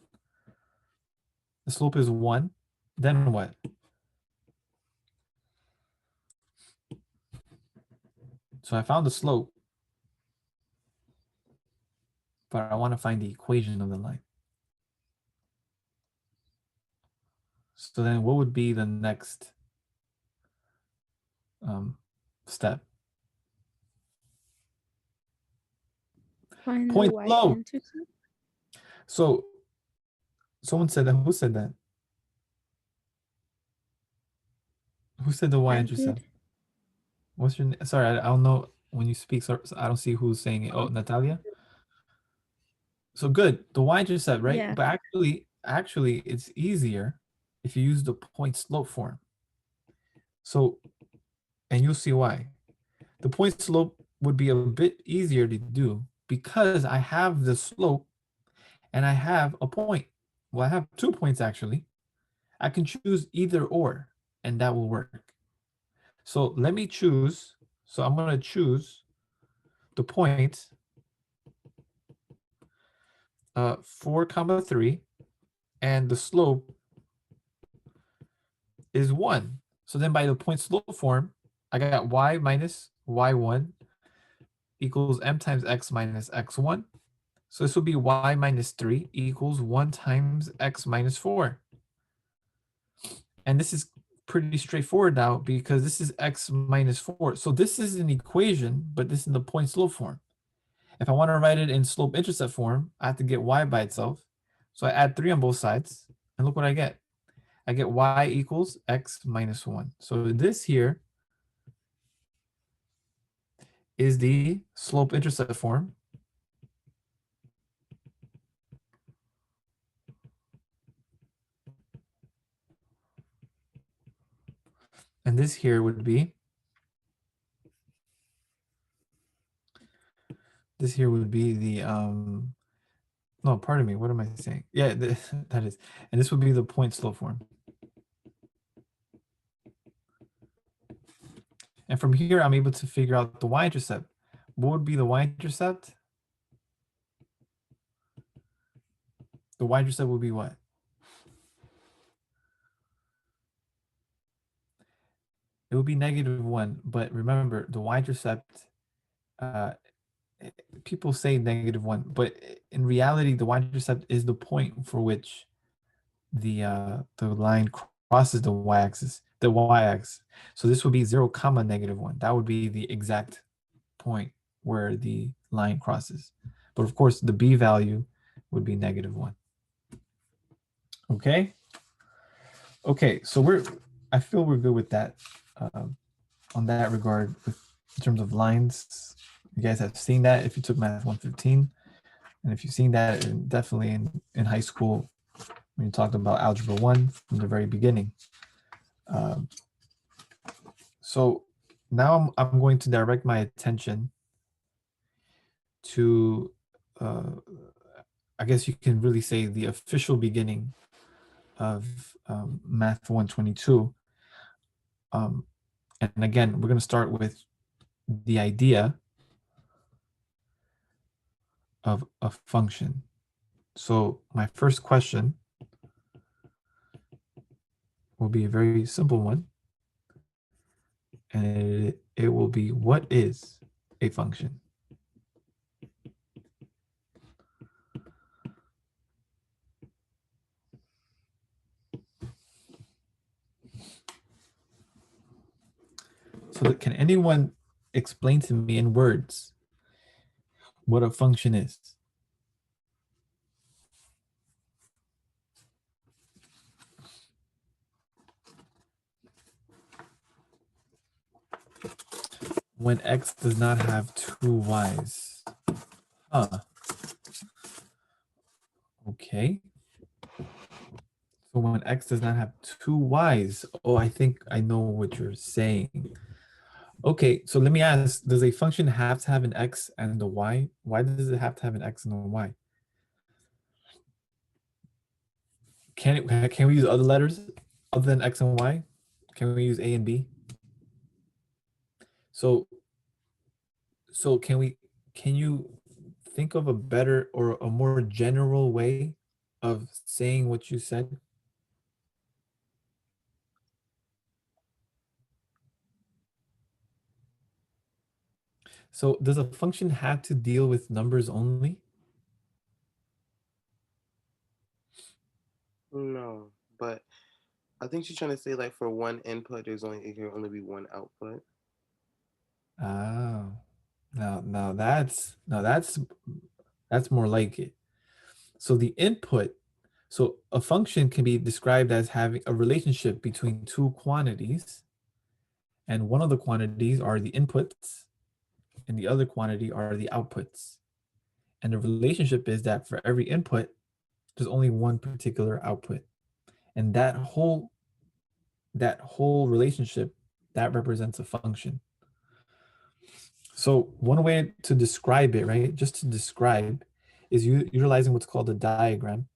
The slope is 1. Then what? So I found the slope, but I want to find the equation of the line. So then what would be the next step? Find the Point slope. y-intercept. So someone said that. Who said that? Who said the I y-intercept? did. What's your name? Sorry, I don't know when you speak. So I don't see who's saying it. Oh, Natalia. So good. The y-intercept, right? Yeah. But actually, it's easier if you use the point slope form. So, and you'll see why. The point slope would be a bit easier to do because I have the slope and I have a point. Well, I have 2 points actually. I can choose either or, and that will work. So let me choose. So I'm going to choose the point 4, 3, and the slope is 1. So then by the point slope form, I got y minus y1 equals m times x minus x1. So this will be y minus 3 equals 1 times x minus 4. And this is pretty straightforward now because this is x minus 4. So this is an equation, but this is in the point slope form. If I want to write it in slope intercept form, I have to get y by itself. So I add 3 on both sides, and look what I get. I get y equals x minus 1. So this here is the slope intercept form. And this here would be, the, no, pardon me, what am I saying? Yeah, that is, and this would be the point slope form. And from here, I'm able to figure out the y-intercept. What would be the y-intercept? The y-intercept would be what? It would be -1, but remember the y-intercept, people say -1, but in reality, the y-intercept is the point for which the line crosses the y-axis, So this would be 0, -1. That would be the exact point where the line crosses. But of course, the b value would be -1. Okay. Okay, so I feel we're good with that. On that regard, in terms of lines, you guys have seen that if you took Math 115, and if you've seen that definitely in high school when you talked about Algebra 1 from the very beginning. So now I'm going to direct my attention to, I guess you can really say the official beginning of Math 122. And again, we're going to start with the idea of a function. So my first question will be a very simple one. And it will be, what is a function? So can anyone explain to me in words what a function is? When x does not have 2 y's. Huh. Okay. So when x does not have 2 y's. Oh, I think I know what you're saying. Okay, so let me ask, does a function have to have an x and a y? Why does it have to have an x and a y? Can we use other letters other than x and y? Can we use a and b? So So can you think of a better or a more general way of saying what you said? So does a function have to deal with numbers only? No, but I think she's trying to say like for one input, it can only be one output. Oh, now that's more like it. So the input, so a function can be described as having a relationship between two quantities, and one of the quantities are the inputs, and the other quantity are the outputs. And the relationship is that for every input, there's only one particular output. And that whole relationship, that represents a function. So one way to describe it, right, just to describe, is utilizing what's called a diagram.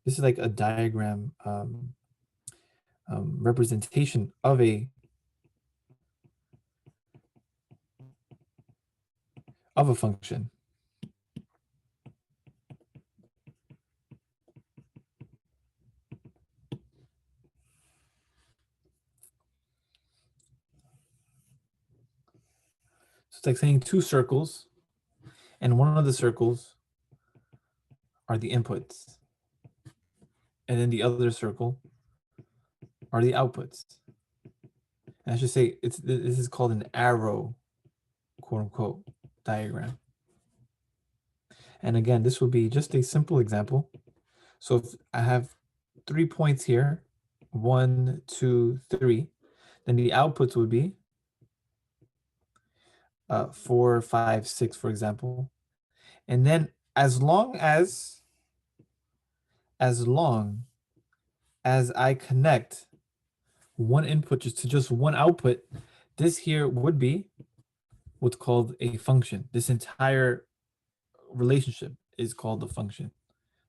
This is like a diagram representation of a function. So it's like saying two circles, and one of the circles are the inputs, and then the other circle are the outputs. And I should say this is called an arrow, quote unquote, diagram. And again, this will be just a simple example. So if I have 3 points here, 1, 2, 3, then the outputs would be 4, 5, 6, for example. And then as long as I connect one input to just one output, this here would be what's called a function. This entire relationship is called a function.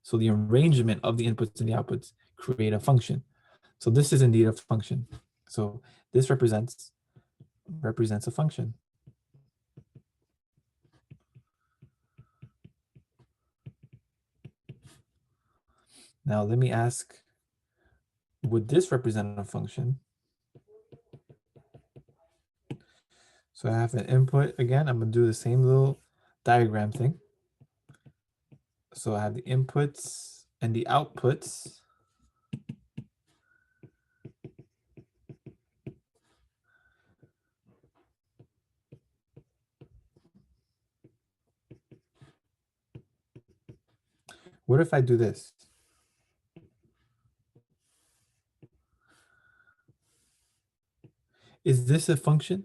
So the arrangement of the inputs and the outputs create a function. So this is indeed a function. So this represents a function. Now let me ask, would this represent a function? So I have an input again. I'm gonna do the same little diagram thing. So I have the inputs and the outputs. What if I do this? Is this a function?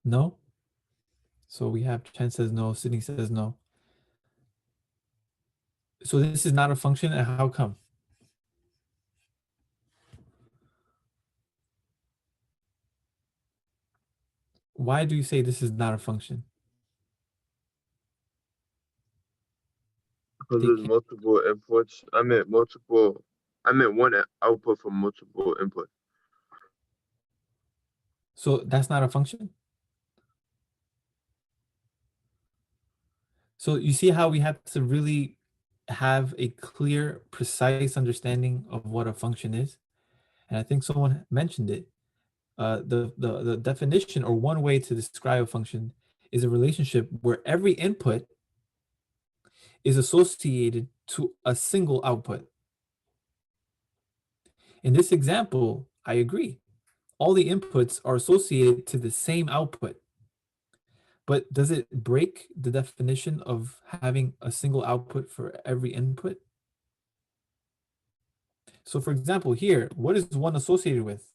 No. So we have Chen says no, Sydney says no. So this is not a function, and how come? Why do you say this is not a function? Because They there's can't- multiple inputs. I meant one output from multiple inputs. So that's not a function? So you see how we have to really have a clear, precise understanding of what a function is? And I think someone mentioned it. The definition, or one way to describe a function, is a relationship where every input is associated to a single output. In this example, I agree. All the inputs are associated to the same output. But does it break the definition of having a single output for every input? So for example, here, what is 1 associated with?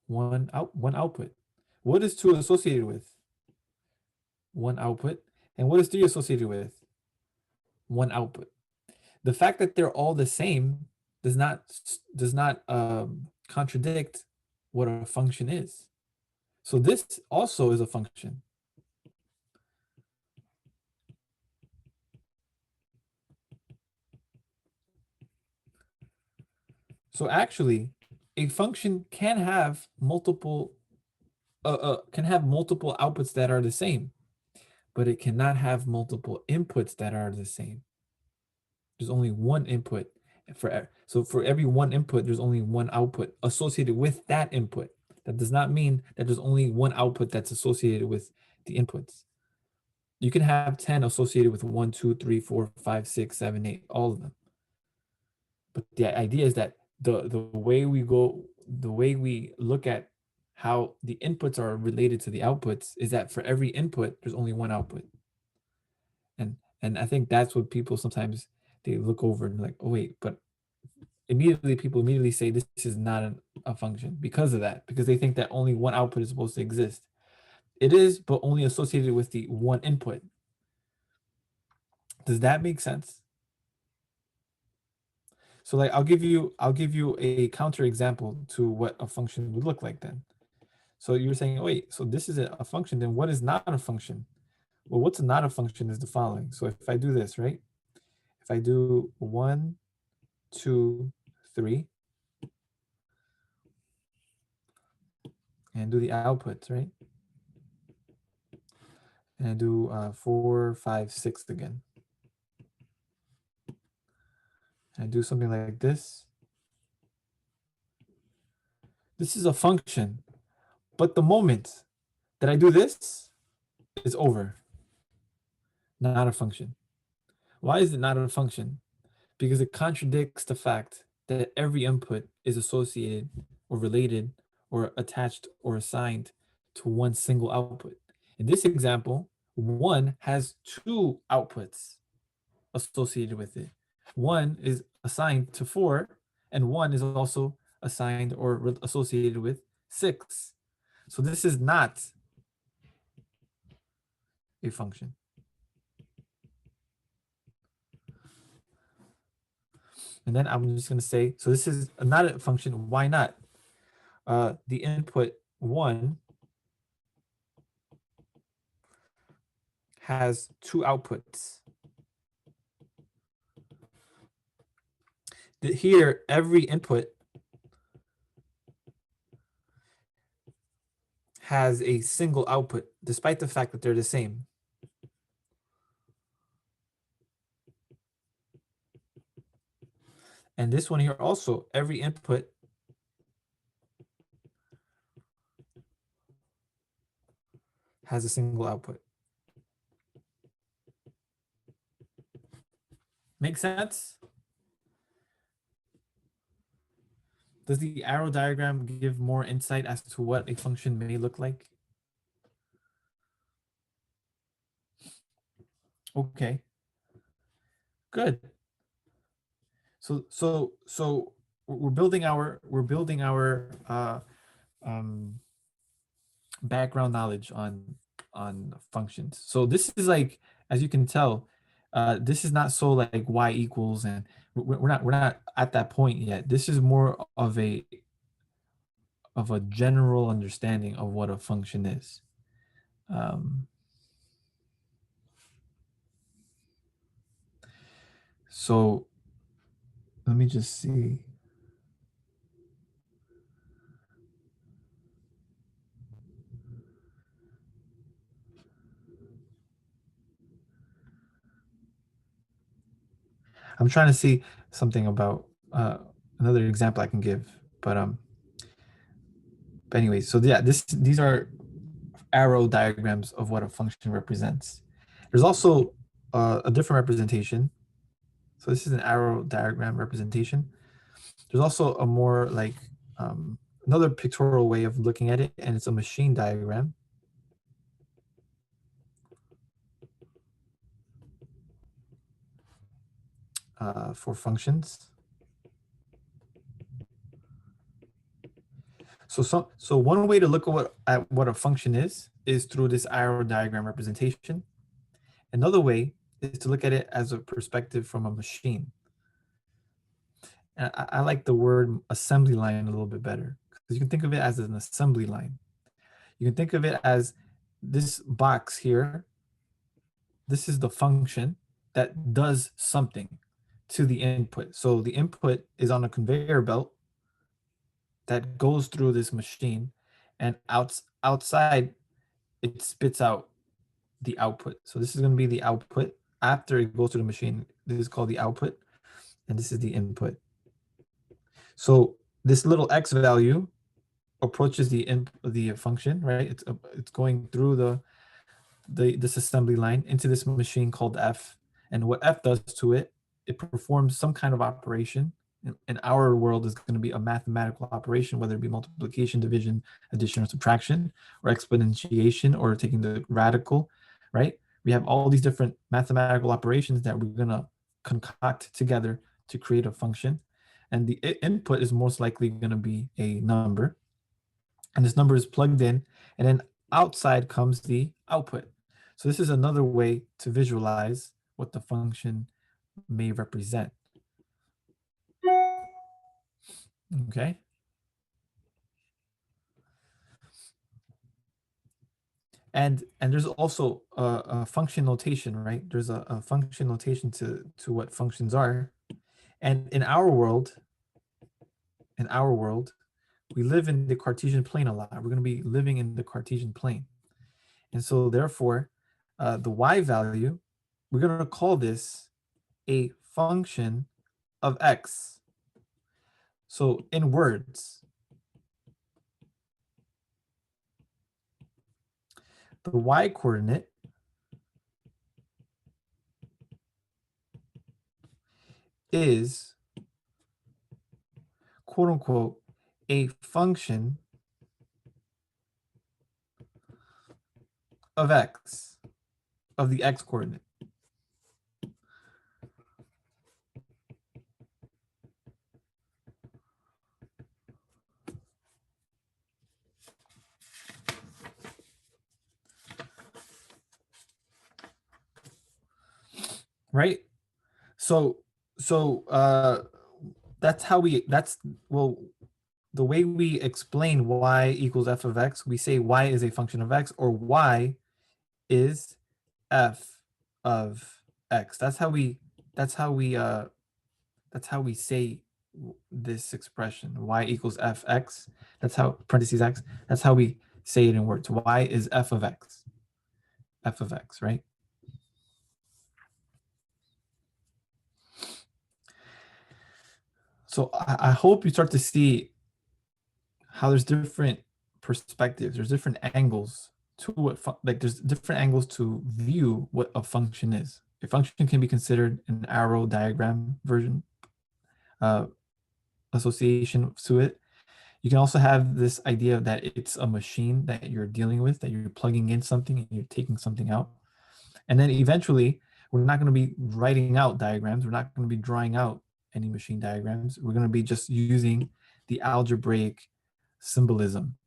One output. What is 2 associated with? 1 output. And what is 3 associated with? 1 output. The fact that they're all the same does not contradict what a function is. So this also is a function. So actually, a function can have multiple outputs that are the same, but it cannot have multiple inputs that are the same. There's only one input so for every one input, there's only one output associated with that input. That does not mean that there's only one output that's associated with the inputs. You can have 10 associated with 1, 2, 3, 4, 5, 6, 7, 8, all of them. But the idea is that the way we look at how the inputs are related to the outputs is that for every input, there's only one output. And I think that's what people sometimes they look over and like, oh wait, but people immediately say this is not a function because of that, because they think that only one output is supposed to exist. It is, but only associated with the one input. Does that make sense? So like I'll give you a counter example to what a function would look like then. So you're saying, oh, wait, so this is a function, then what is not a function? Well, what's not a function is the following. So if I do this, right? If I do 1, 2, 3, and do the outputs, right? And I do 4, 5, 6 again. And I do something like this. This is a function, but the moment that I do this, it's over. Not a function. Why is it not a function? Because it contradicts the fact that every input is associated or related or attached or assigned to one single output. In this example, 1 has 2 outputs associated with it. 1 is assigned to 4, and 1 is also assigned or associated with 6. So this is not a function. And then I'm just going to say, so this is not a function. Why not? The input 1 has 2 outputs. Here, every input has a single output, despite the fact that they're the same. And this one here also, every input has a single output. Make sense? Does the arrow diagram give more insight as to what a function may look like? Okay. Good. So we're building our background knowledge on functions. So this is like, as you can tell, this is not so like y equals, and we're not at that point yet. This is more of a general understanding of what a function is. So let me just see. I'm trying to see something about another example I can give, but anyway, so yeah, these are arrow diagrams of what a function represents. There's also a different representation. So this is an arrow diagram representation. There's also a more like another pictorial way of looking at it, and it's a machine diagram. For functions. So one way to look at what a function is through this arrow diagram representation. Another way is to look at it as a perspective from a machine. And I like the word assembly line a little bit better, because you can think of it as an assembly line. You can think of it as this box here. This is the function that does something to the input. So the input is on a conveyor belt, that goes through this machine, and outside it spits out the output. So this is going to be the output after it goes through the machine. This is called the output, and this is the input. So this little x value approaches the function, right? It's going through this assembly line into this machine called f, and what f does to it, it performs some kind of operation. In our world, is going to be a mathematical operation, whether it be multiplication, division, addition, or subtraction, or exponentiation, or taking the radical, right? We have all these different mathematical operations that we're going to concoct together to create a function, and the input is most likely going to be a number, and this number is plugged in, and then outside comes the output. So this is another way to visualize what the function may represent. Okay. And there's also a function notation, right? There's a function notation to what functions are. And in our world, we live in the Cartesian plane a lot. We're going to be living in the Cartesian plane. And so therefore, the y value, we're going to call this a function of x. So in words, the y coordinate is, quote unquote, a function of x, of the x coordinate. Right? So the way we explain y equals f of x, we say y is a function of x, or y is f of x. That's how we say this expression, y equals fx. That's how, parentheses x, that's how we say it in words. Y is f of x, right? So I hope you start to see how there's different perspectives, there's different angles to what, there's different angles to view what a function is. A function can be considered an arrow diagram version, association to it. You can also have this idea that it's a machine that you're dealing with, that you're plugging in something and you're taking something out. And then eventually, we're not going to be writing out diagrams. We're not going to be drawing out any machine diagrams. We're going to be just using the algebraic symbolism.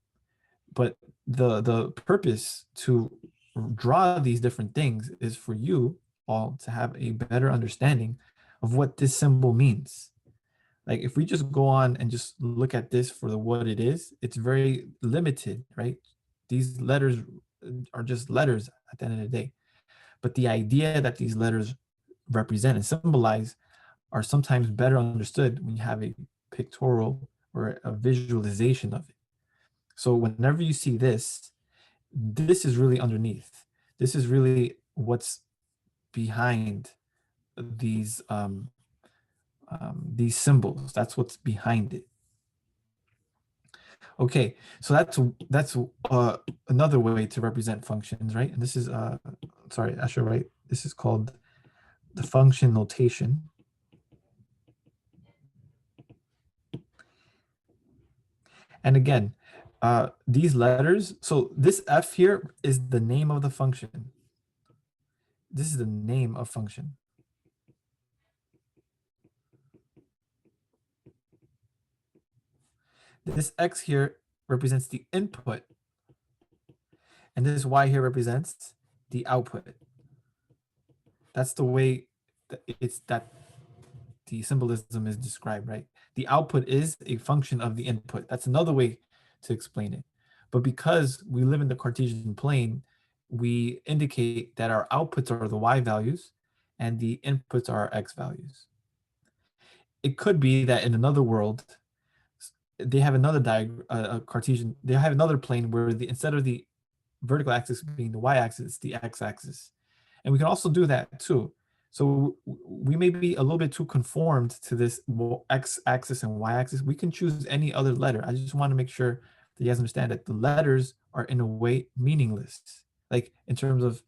But the purpose to draw these different things is for you all to have a better understanding of what this symbol means. Like if we just go on and just look at this for what it is, it's very limited, right? These letters are just letters at the end of the day. But the idea that these letters represent and symbolize are sometimes better understood when you have a pictorial or a visualization of it. So whenever you see this, this is really underneath. This is really what's behind these symbols. That's what's behind it. Okay, so that's another way to represent functions, right? And this is sorry, I should write. This is called the function notation. And again, these letters, so this F here is the name of the function. This is the name of function. This X here represents the input. And this Y here represents the output. That's the way that the symbolism is described, right? The output is a function of the input. That's another way to explain it. But because we live in the Cartesian plane, we indicate that our outputs are the Y values and the inputs are our X values. It could be that in another world, they have another a Cartesian, they have another plane where instead of the vertical axis being the y-axis, it's the x-axis. And we can also do that too. So we may be a little bit too conformed to this x-axis and y-axis. We can choose any other letter. I just want to make sure that you guys understand that the letters are in a way meaningless. Like in terms of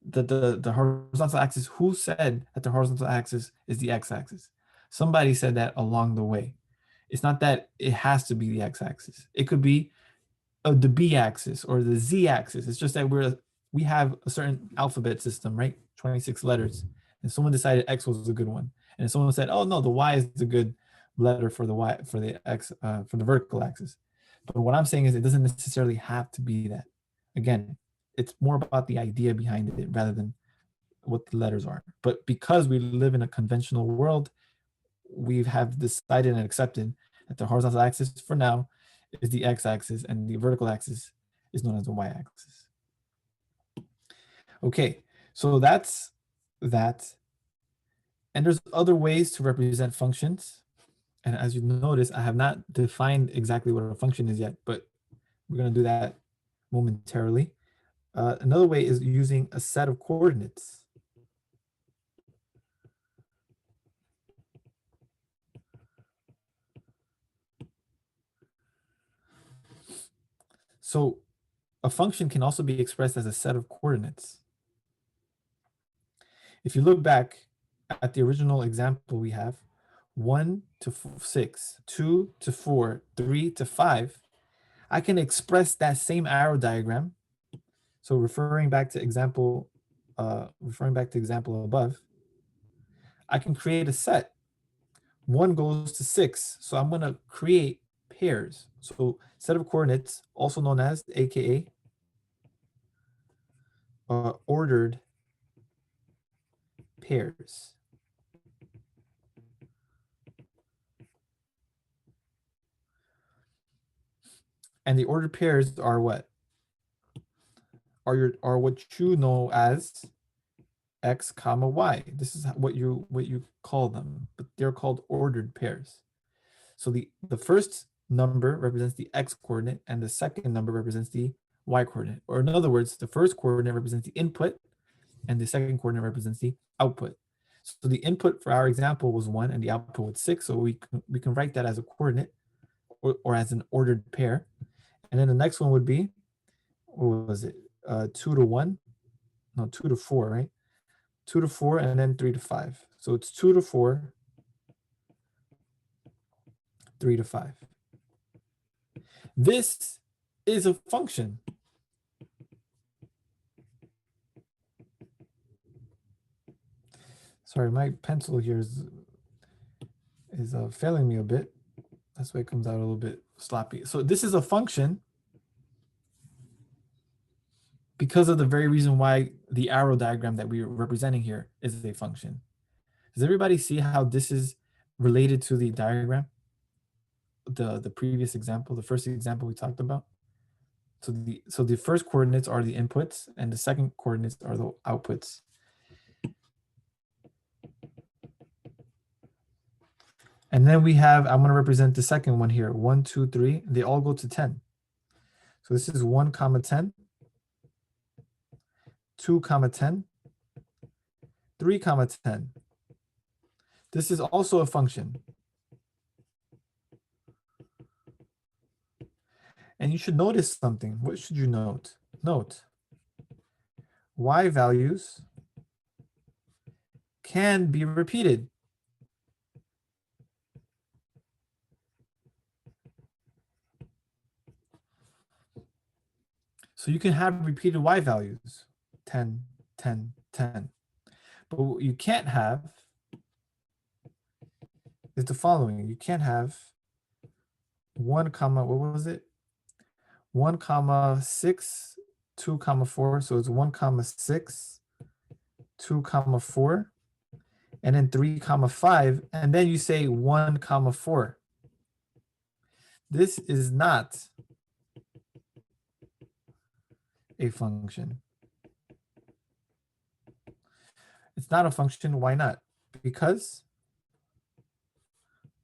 the horizontal axis, who said that the horizontal axis is the x-axis? Somebody said that along the way. It's not that it has to be the x-axis. It could be the b-axis or the z-axis. It's just that we have a certain alphabet system, right? 26 letters, and someone decided x was a good one, and someone said, oh no, the y is the good letter for the y, for the x, for the vertical axis. But what I'm saying is it doesn't necessarily have to be that. Again, it's more about the idea behind it rather than what the letters are. But because we live in a conventional world, we have decided and accepted that the horizontal axis for now is the x-axis and the vertical axis is known as the y-axis. Okay, so that's that. And there's other ways to represent functions. And as you notice, I have not defined exactly what a function is yet, but we're going to do that momentarily. Another way is using a set of coordinates. So a function can also be expressed as a set of coordinates. If you look back at the original example we have, 1 to 6, 2 to 4, 3 to 5, I can express that same arrow diagram. So referring back to example above, I can create a set. 1 goes to 6, so I'm going to create pairs. So set of coordinates, also known as, aka, ordered pairs. And the ordered pairs are what? Are what you know as x comma y. This is what you call them, but they're called ordered pairs. So the first number represents the x coordinate and the second number represents the y coordinate. Or in other words, the first coordinate represents the input and the second coordinate represents the output. So the input for our example was 1 and the output was 6. So we can write that as a coordinate or as an ordered pair. And then the next one would be, what was it? 2 to 1? No, 2 to 4, right? 2 to 4 and then 3 to 5. So it's 2 to 4, 3 to 5. This is a function. Sorry, my pencil here is failing me a bit. That's why it comes out a little bit sloppy. So this is a function because of the very reason why the arrow diagram that we are representing here is a function. Does everybody see how this is related to the diagram? The previous example, the first example we talked about. So the first coordinates are the inputs and the second coordinates are the outputs. And then we have, I'm going to represent the second one here, 1, 2, 3. They all go to 10. So this is 1 comma 10, 2 comma 10, 3 comma 10. This is also a function. And you should notice something. What should you note? Note, y values can be repeated. So you can have repeated y values, 10, 10, 10. But what you can't have is the following. You can't have 1 comma, what was it? 1 comma 6, 2 comma 4. So it's 1 comma 6, 2 comma 4, and then 3 comma 5. And then you say 1 comma 4. This is not a function. It's not a function. Why not? Because,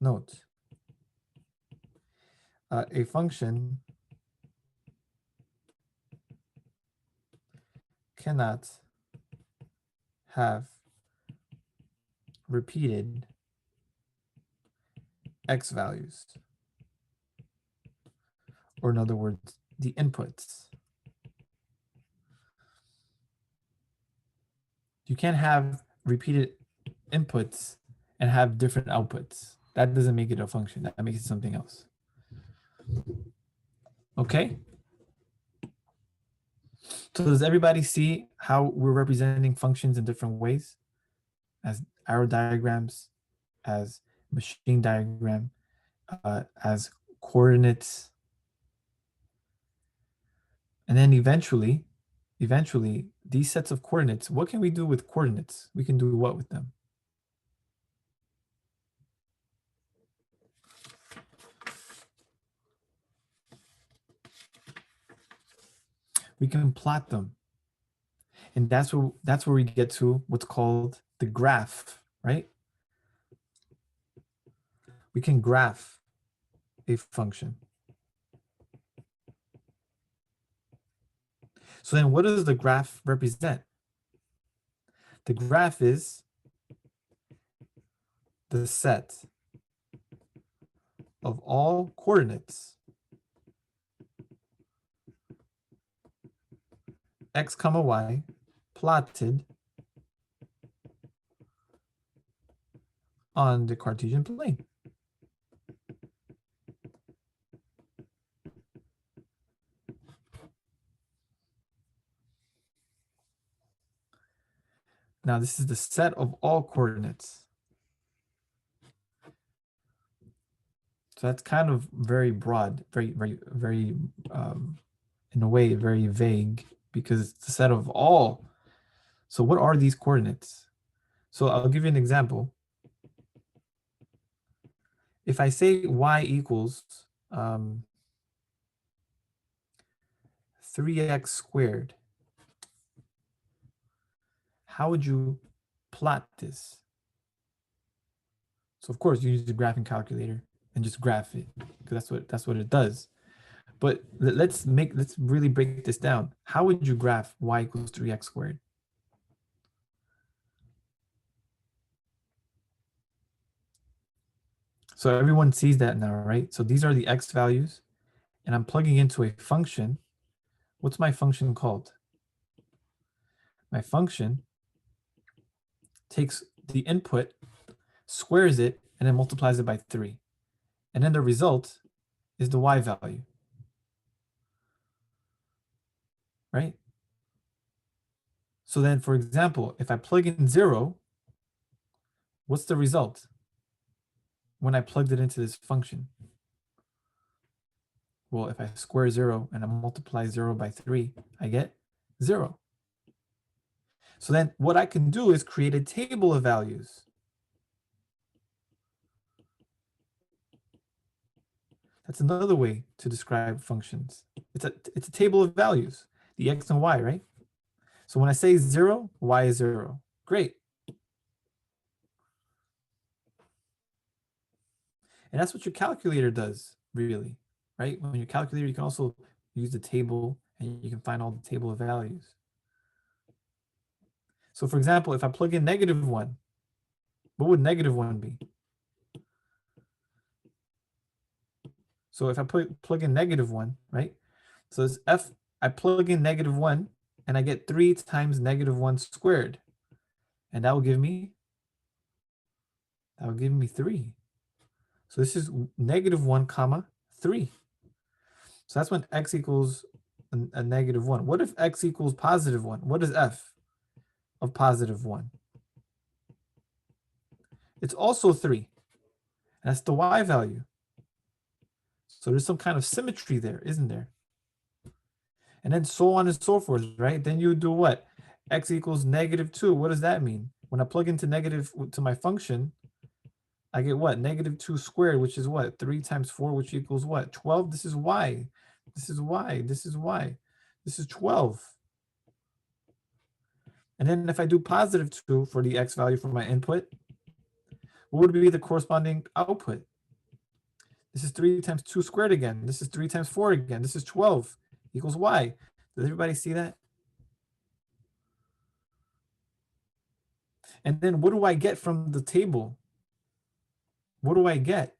note, a function cannot have repeated x values, or in other words, the inputs. You can't have repeated inputs and have different outputs. That doesn't make it a function. That makes it something else. Okay? So does everybody see how we're representing functions in different ways? As arrow diagrams, as machine diagram, as coordinates. And then eventually, these sets of coordinates, what can we do with coordinates? We can do what with them? We can plot them. And that's where we get to what's called the graph, right? We can graph a function. So then what does the graph represent? The graph is the set of all coordinates x comma y plotted on the Cartesian plane. Now this is the set of all coordinates. So that's kind of very broad, very, in a way, very vague, because it's the set of all. So what are these coordinates? So I'll give you an example. If I say y equals 3x squared, how would you plot this? So of course you use the graphing calculator and just graph it, because that's what it does. But let's really break this down. How would you graph y equals 3x squared? So everyone sees that now, right? So these are the x values, and I'm plugging into a function. What's my function called? My function takes the input, squares it, and then multiplies it by 3. And then the result is the y value, right? So then, for example, if I plug in 0, what's the result when I plugged it into this function? Well, if I square 0 and I multiply 0 by 3, I get 0. So then what I can do is create a table of values. That's another way to describe functions. It's a table of values, the x and y, right? So when I say 0, y is 0. Great. And that's what your calculator does, really, right? When your calculator, you can also use the table and you can find all the table of values. So for example, if I plug in -1, what would -1 be? So if I plug in -1, right? So it's f, I plug in -1 and I get 3 times -1 squared. And that will give me 3. So this is -1 comma 3. So that's when x equals a -1. What if x equals +1? What is f of +1? It's also 3. That's the y value. So there's some kind of symmetry there, isn't there? And then so on and so forth, right? Then you do what? X equals -2. What does that mean? When I plug into negative to my function, I get what? -2 squared, which is what? 3 times 4, which equals what? 12. This is y. This is y. This is y. This is 12. And then if I do +2 for the x value for my input, what would be the corresponding output? This is 3 times 2 squared again. This is 3 times 4 again. This is 12 equals y. Does everybody see that? And then what do I get from the table? What do I get?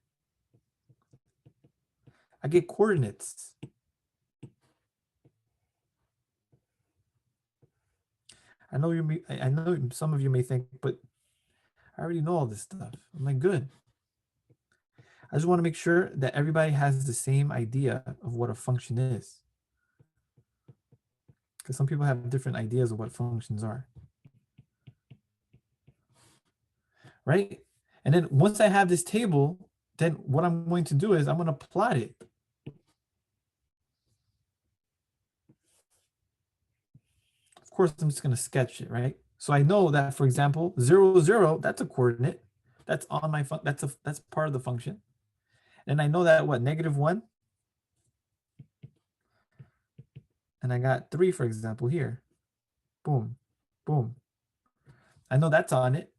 I get coordinates. I know I know some of you may think, but I already know all this stuff. I'm like, good. I just want to make sure that everybody has the same idea of what a function is. Because some people have different ideas of what functions are. Right? And then once I have this table, then what I'm going to do is I'm going to plot it. Of course, I'm just going to sketch it, right? So I know that, for example, 0, 0, that's a coordinate. That's on my that's part of the function. And I know that what, -1? And I got 3, for example, here. Boom, boom. I know that's on it.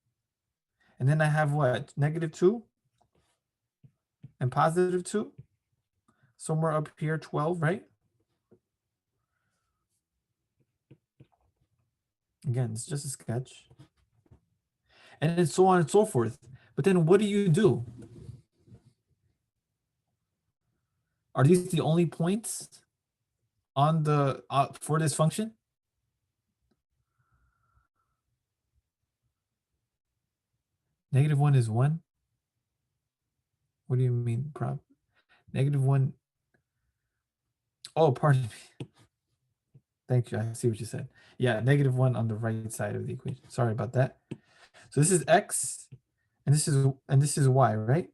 And then I have what, -2 and +2. Somewhere up here, 12, right? Again, it's just a sketch. And then so on and so forth. But then what do? Are these the only points on the for this function? -1 is 1. What do you mean, prob? -1. Oh, pardon me. Thank you. I see what you said. Yeah, -1 on the right side of the equation. Sorry about that. So this is x, and this is y, right?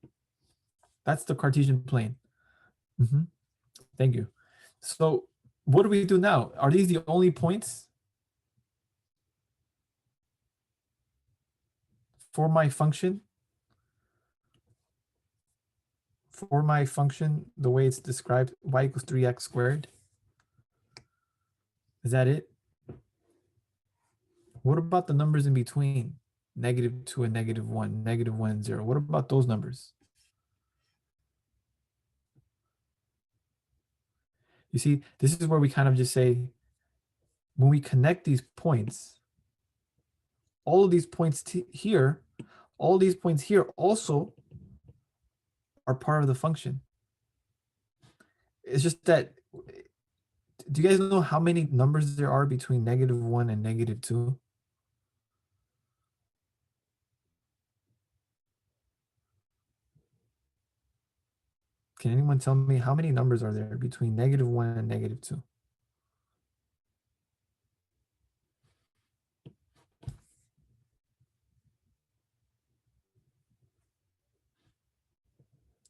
That's the Cartesian plane. Thank you. So what do we do now? Are these the only points for my function? For my function, the way it's described, y equals 3x squared. Is that it? What about the numbers in between? -2 and -1, -1 and 0. What about those numbers? You see, this is where we kind of just say, when we connect these points, all of these points here, all these points here also are part of the function. It's just that, do you guys know how many numbers there are between -1 and -2? Can anyone tell me how many numbers are there between -1 and -2?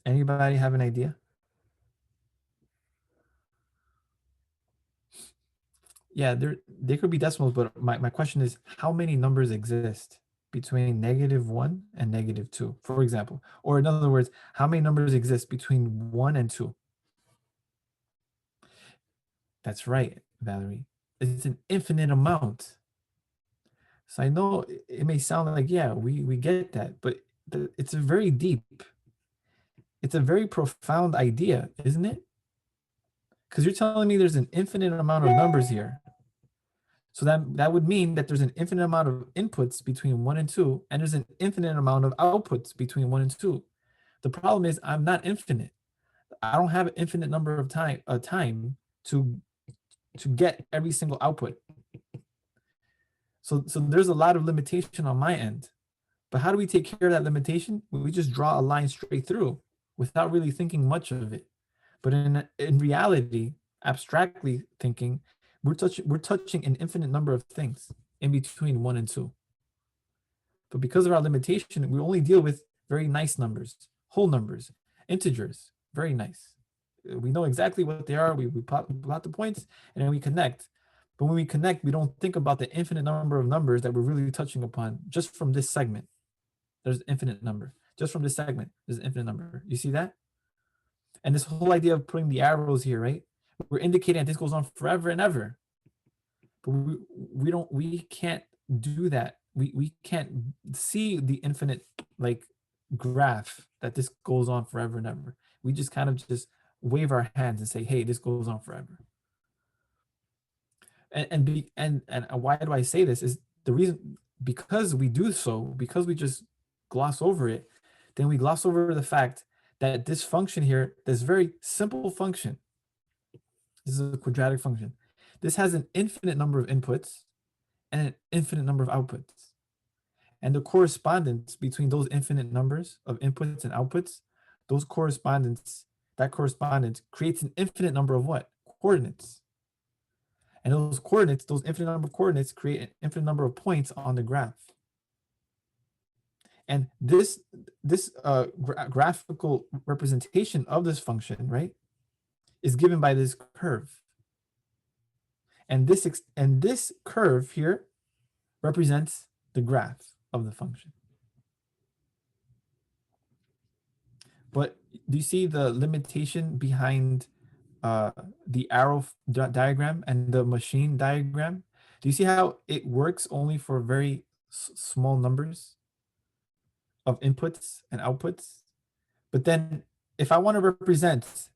Anybody have an idea? Yeah, there could be decimals, but my question is, how many numbers exist between -1 and -2, for example? Or in other words, how many numbers exist between 1 and 2? That's right, Valerie. It's an infinite amount. So I know it may sound like, yeah, we get that, but it's a very deep, it's a very profound idea, isn't it? Because you're telling me there's an infinite amount of numbers here. So that would mean that there's an infinite amount of inputs between 1 and 2, and there's an infinite amount of outputs between 1 and 2. The problem is I'm not infinite. I don't have an infinite number of time to get every single output. So there's a lot of limitation on my end. But how do we take care of that limitation? We just draw a line straight through without really thinking much of it. But in reality, abstractly thinking, we're touching an infinite number of things in between 1 and 2. But because of our limitation, we only deal with very nice numbers, whole numbers, integers, very nice. We know exactly what they are. We plot the points and then we connect. But when we connect, we don't think about the infinite number of numbers that we're really touching upon just from this segment. There's an infinite number. Just from this segment, there's an infinite number. You see that? And this whole idea of putting the arrows here, right? We're indicating that this goes on forever and ever. But we can't do that. We can't see the infinite like graph that this goes on forever and ever. We just kind of just wave our hands and say, hey, this goes on forever. And why do I say this is the reason, because we do so, because we just gloss over it, then we gloss over the fact that this function here, this very simple function, this is a quadratic function. This has an infinite number of inputs and an infinite number of outputs. And the correspondence between those infinite numbers of inputs and outputs, that correspondence creates an infinite number of what? Coordinates. And those coordinates, those infinite number of coordinates create an infinite number of points on the graph. And this graphical representation of this function, right, is given by this curve. And this curve here represents the graph of the function. But do you see the limitation behind the arrow diagram and the machine diagram? Do you see how it works only for very small numbers of inputs and outputs? But then if I want to represent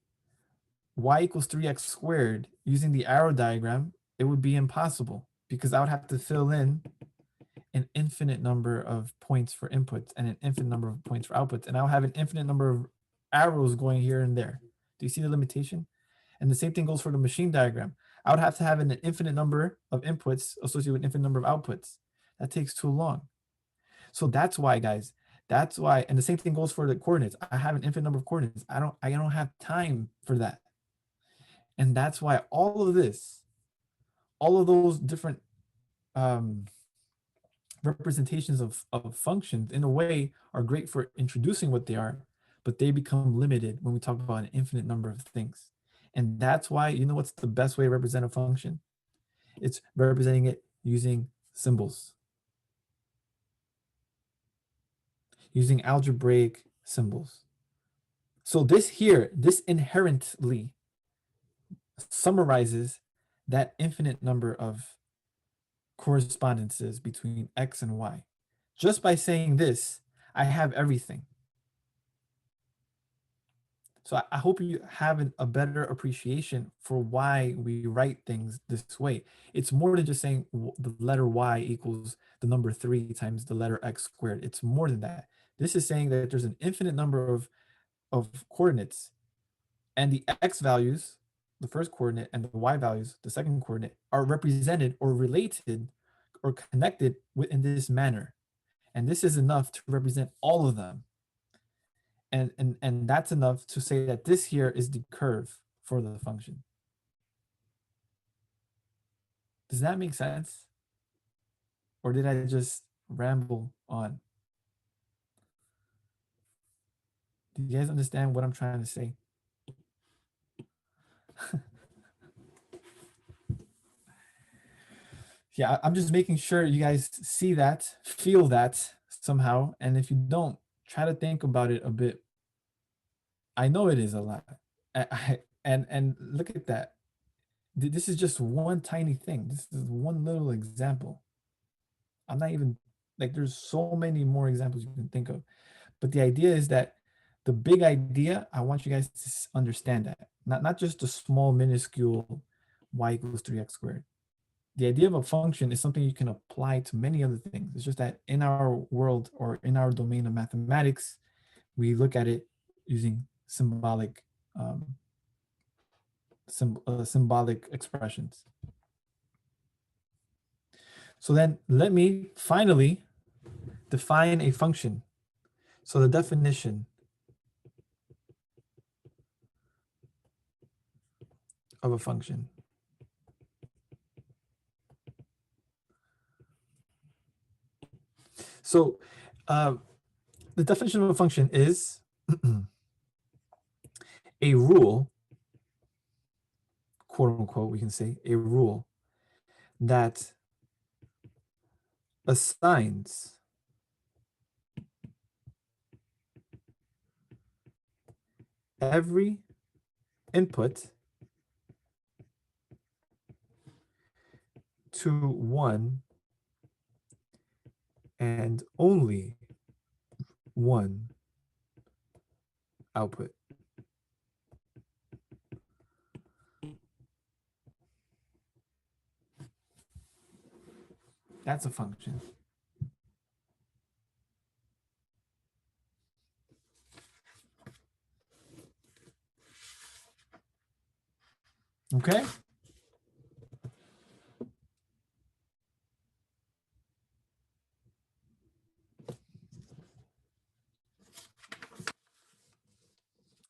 y equals 3x squared using the arrow diagram, it would be impossible because I would have to fill in an infinite number of points for inputs and an infinite number of points for outputs. And I'll have an infinite number of arrows going here and there. Do you see the limitation? And the same thing goes for the machine diagram. I would have to have an infinite number of inputs associated with an infinite number of outputs. That takes too long. So that's why, guys, that's why, and the same thing goes for the coordinates. I have an infinite number of coordinates. I don't have time for that. And that's why all of this, all of those different representations of functions in a way are great for introducing what they are, but they become limited when we talk about an infinite number of things. And that's why, you know what's the best way to represent a function? It's representing it using symbols. Using algebraic symbols. So this here, this inherently summarizes that infinite number of correspondences between x and y. Just by saying this, I have everything. So I hope you have a better appreciation for why we write things this way. It's more than just saying the letter y equals the number 3 times the letter x squared. It's more than that. This is saying that there's an infinite number of coordinates, and the x values, the first coordinate, and the y values, the second coordinate, are represented or related or connected in this manner. And this is enough to represent all of them. And that's enough to say that this here is the curve for the function. Does that make sense? Or did I just ramble on? Do you guys understand what I'm trying to say? Yeah, I'm just making sure you guys see that, feel that somehow. And if you don't, try to think about it a bit. I know it is a lot. And look at that. This is just one tiny thing. This is one little example. I'm not even, like, there's so many more examples you can think of. But the idea is that the big idea, I want you guys to understand that. Not just the small, minuscule y equals 3x squared. The idea of a function is something you can apply to many other things. It's just that in our world or in our domain of mathematics, we look at it using symbolic symbolic expressions. So then let me finally define a function. So the definition of a function. So the definition of a function is a rule, quote unquote, we can say a rule that assigns every input to one and only one output. That's a function. Okay.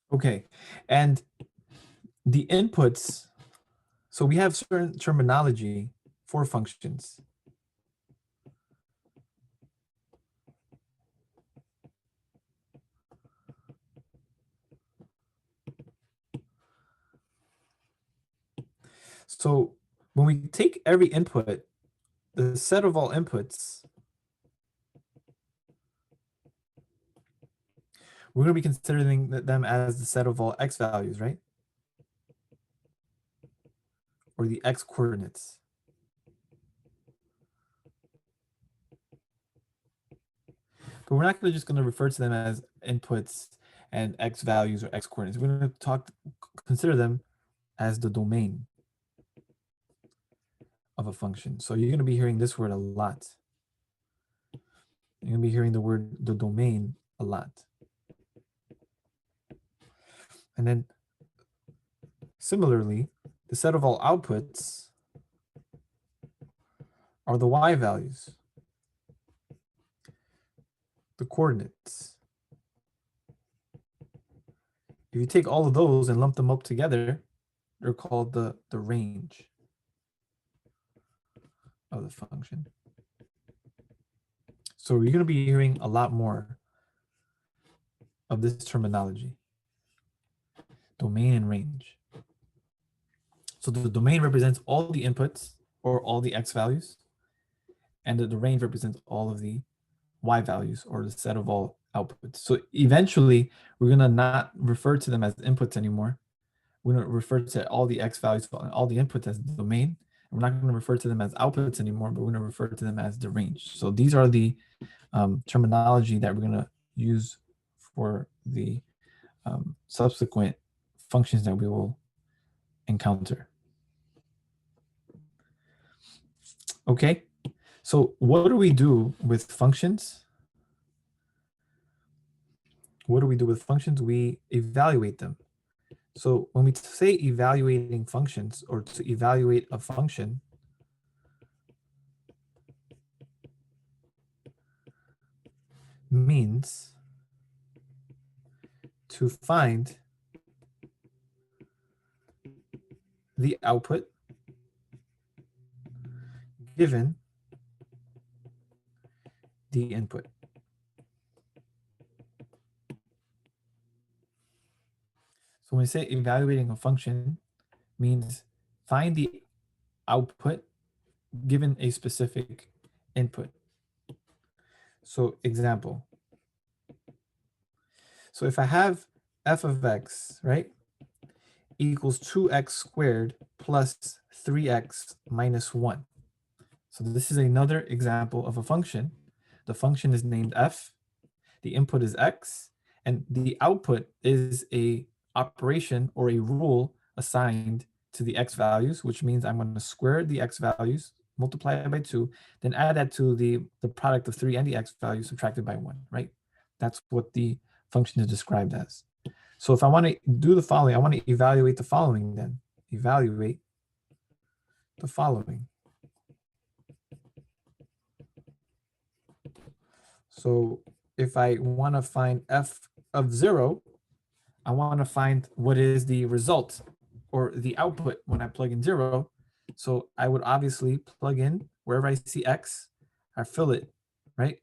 Okay, and the inputs, so we have certain terminology for functions. So when we take every input, the set of all inputs, we're going to be considering them as the set of all x values, right? Or the x coordinates. But we're not just going to refer to them as inputs and x values or x coordinates. We're going to consider them as the domain of a function. So you're going to be hearing this word a lot. You're going to be hearing the domain a lot. And then similarly, the set of all outputs are the y values, the coordinates. If you take all of those and lump them up together, they're called the range of the function. So you're going to be hearing a lot more of this terminology, domain and range. So the domain represents all the inputs or all the x values, and the range represents all of the y values or the set of all outputs. So eventually, we're going to not refer to them as inputs anymore. We're going to refer to all the x values, all the inputs as the domain. We're not going to refer to them as outputs anymore, but we're going to refer to them as the range. So these are the terminology that we're going to use for the subsequent functions that we will encounter. Okay, so what do we do with functions? What do we do with functions? We evaluate them. So when we say evaluating functions or to evaluate a function, means to find the output given the input. So when we say evaluating a function, means find the output given a specific input. So example. So if I have f of x, right, equals 2x squared plus 3x minus 1. So this is another example of a function. The function is named f, the input is x, and the output is a operation or a rule assigned to the x values, which means I'm going to square the x values, multiply it by 2, then add that to the product of 3 and the x values subtracted by 1, right? That's what the function is described as. So if I want to do the following, I want to evaluate the following then. Evaluate the following. So if I want to find f of 0, I want to find what is the result or the output when I plug in 0. So I would obviously plug in wherever I see x, I fill it, right?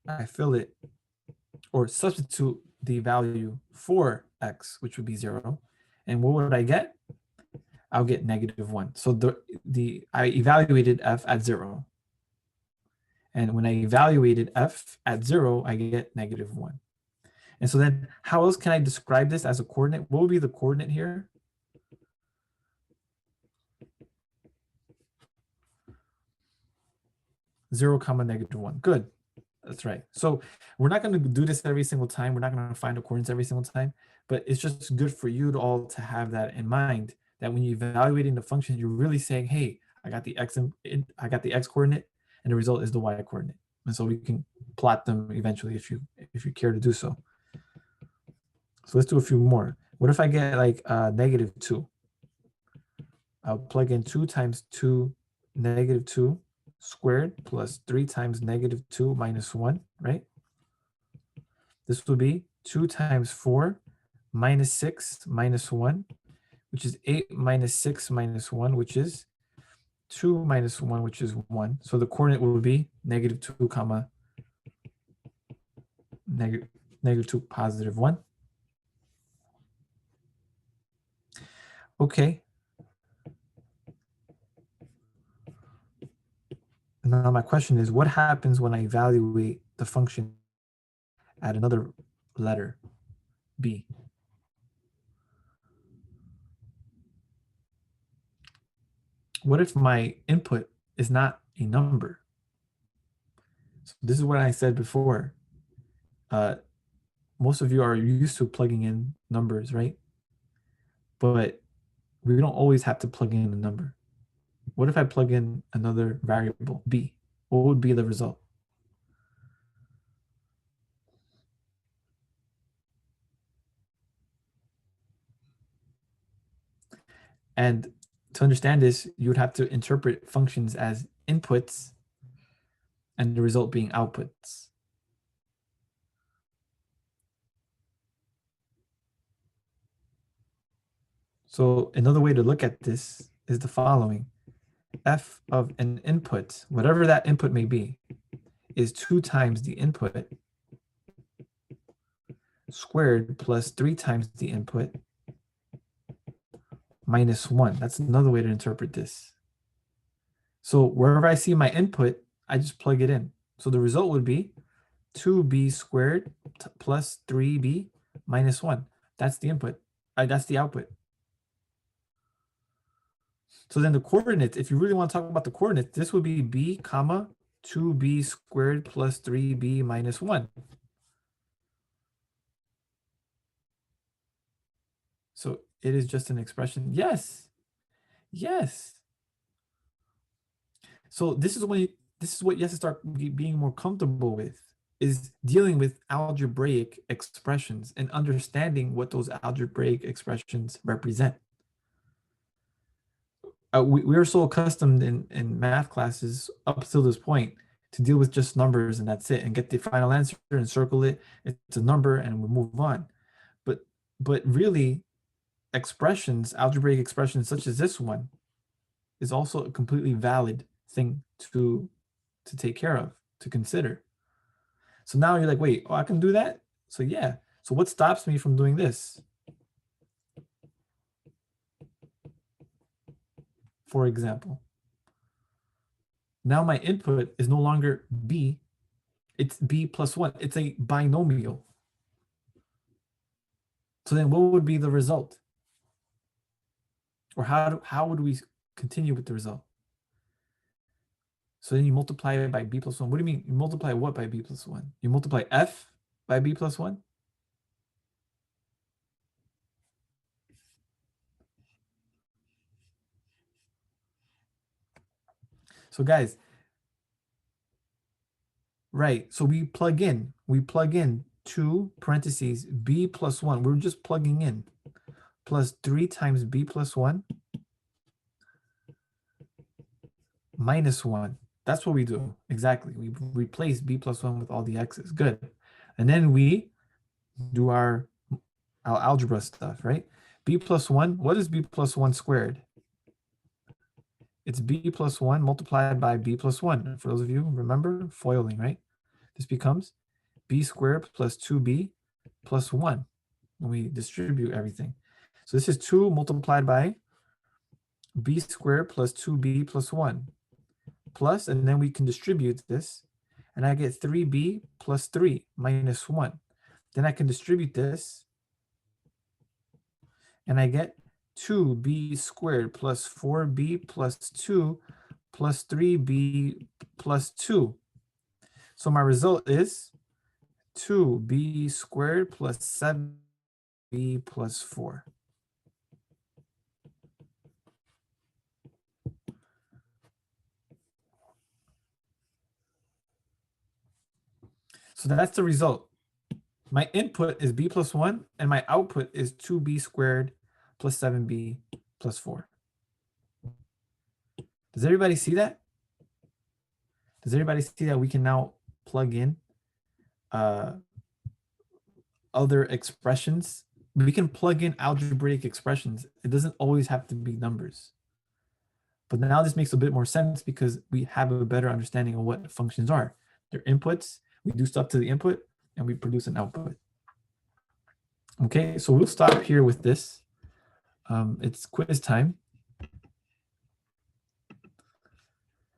I fill it or substitute the value for x, which would be 0. And what would I get? I'll get -1. So I evaluated f at 0. And when I evaluated f at 0, I get -1. And so then how else can I describe this as a coordinate? What would be the coordinate here? Zero comma -1. Good. That's right. So we're not going to do this every single time. We're not going to find a coordinates every single time, but it's just good for you to all to have that in mind, that when you're evaluating the function, you're really saying, hey, I got the x coordinate, and the result is the y coordinate. And so we can plot them eventually if you care to do so. So let's do a few more. What if I get like -2? I'll plug in 2 times 2 -2 squared plus 3 times -2 minus 1, right? This would be 2 times 4 minus 6 minus 1, which is 8 minus 6 minus 1, which is 2 minus 1, which is 1. So the coordinate will be -2 comma -2 positive 1. Okay. Now my question is, what happens when I evaluate the function at another letter, b? What if my input is not a number? So this is what I said before. Most of you are used to plugging in numbers, right? But we don't always have to plug in a number. What if I plug in another variable, b? What would be the result? And to understand this, you would have to interpret functions as inputs and the result being outputs. So another way to look at this is the following. F of an input, whatever that input may be, is 2 times the input squared plus 3 times the input minus 1. That's another way to interpret this. So wherever I see my input, I just plug it in. So the result would be 2b squared plus 3b minus 1. That's the input. That's the output. So then the coordinates, if you really want to talk about the coordinates, this would be b comma 2b squared plus 3b minus 1. So it is just an expression. Yes. Yes. So this is what you have to start being more comfortable with, is dealing with algebraic expressions and understanding what those algebraic expressions represent. We are so accustomed in math classes up till this point to deal with just numbers and that's it, and get the final answer and circle it. It's a number and we move on. But really, expressions, algebraic expressions such as this one, is also a completely valid thing to take care of, to consider. So now you're like, wait, oh, I can do that? So yeah. So what stops me from doing this? For example, now my input is no longer b, it's b plus 1. It's a binomial. So then what would be the result? Or how would we continue with the result? So then you multiply it by b plus 1. What do you mean? You multiply what by b plus 1? You multiply f by b plus 1? So guys, right, so we plug in 2 parentheses b plus 1. We're just plugging in plus 3 times b plus 1 minus 1. That's what we do. Exactly. We replace b plus 1 with all the x's. Good. And then we do our algebra stuff, right? B plus 1. What is b plus 1 squared? It's b plus 1 multiplied by b plus 1. For those of you, remember, foiling, right? This becomes b squared plus 2b plus 1 when we distribute everything. So this is 2 multiplied by b squared plus 2b plus 1. Plus, and then we can distribute this, and I get 3b plus 3 minus 1. Then I can distribute this, and I get 2b squared plus 4b plus 2 plus 3b plus 2. So my result is 2b squared plus 7b plus 4. So that's the result. My input is b plus 1, and my output is 2b squared plus 7b plus 4. Does everybody see that? Does everybody see that we can now plug in other expressions? We can plug in algebraic expressions. It doesn't always have to be numbers. But now this makes a bit more sense because we have a better understanding of what functions are. They're inputs, we do stuff to the input, and we produce an output. Okay, so we'll stop here with this. It's quiz time.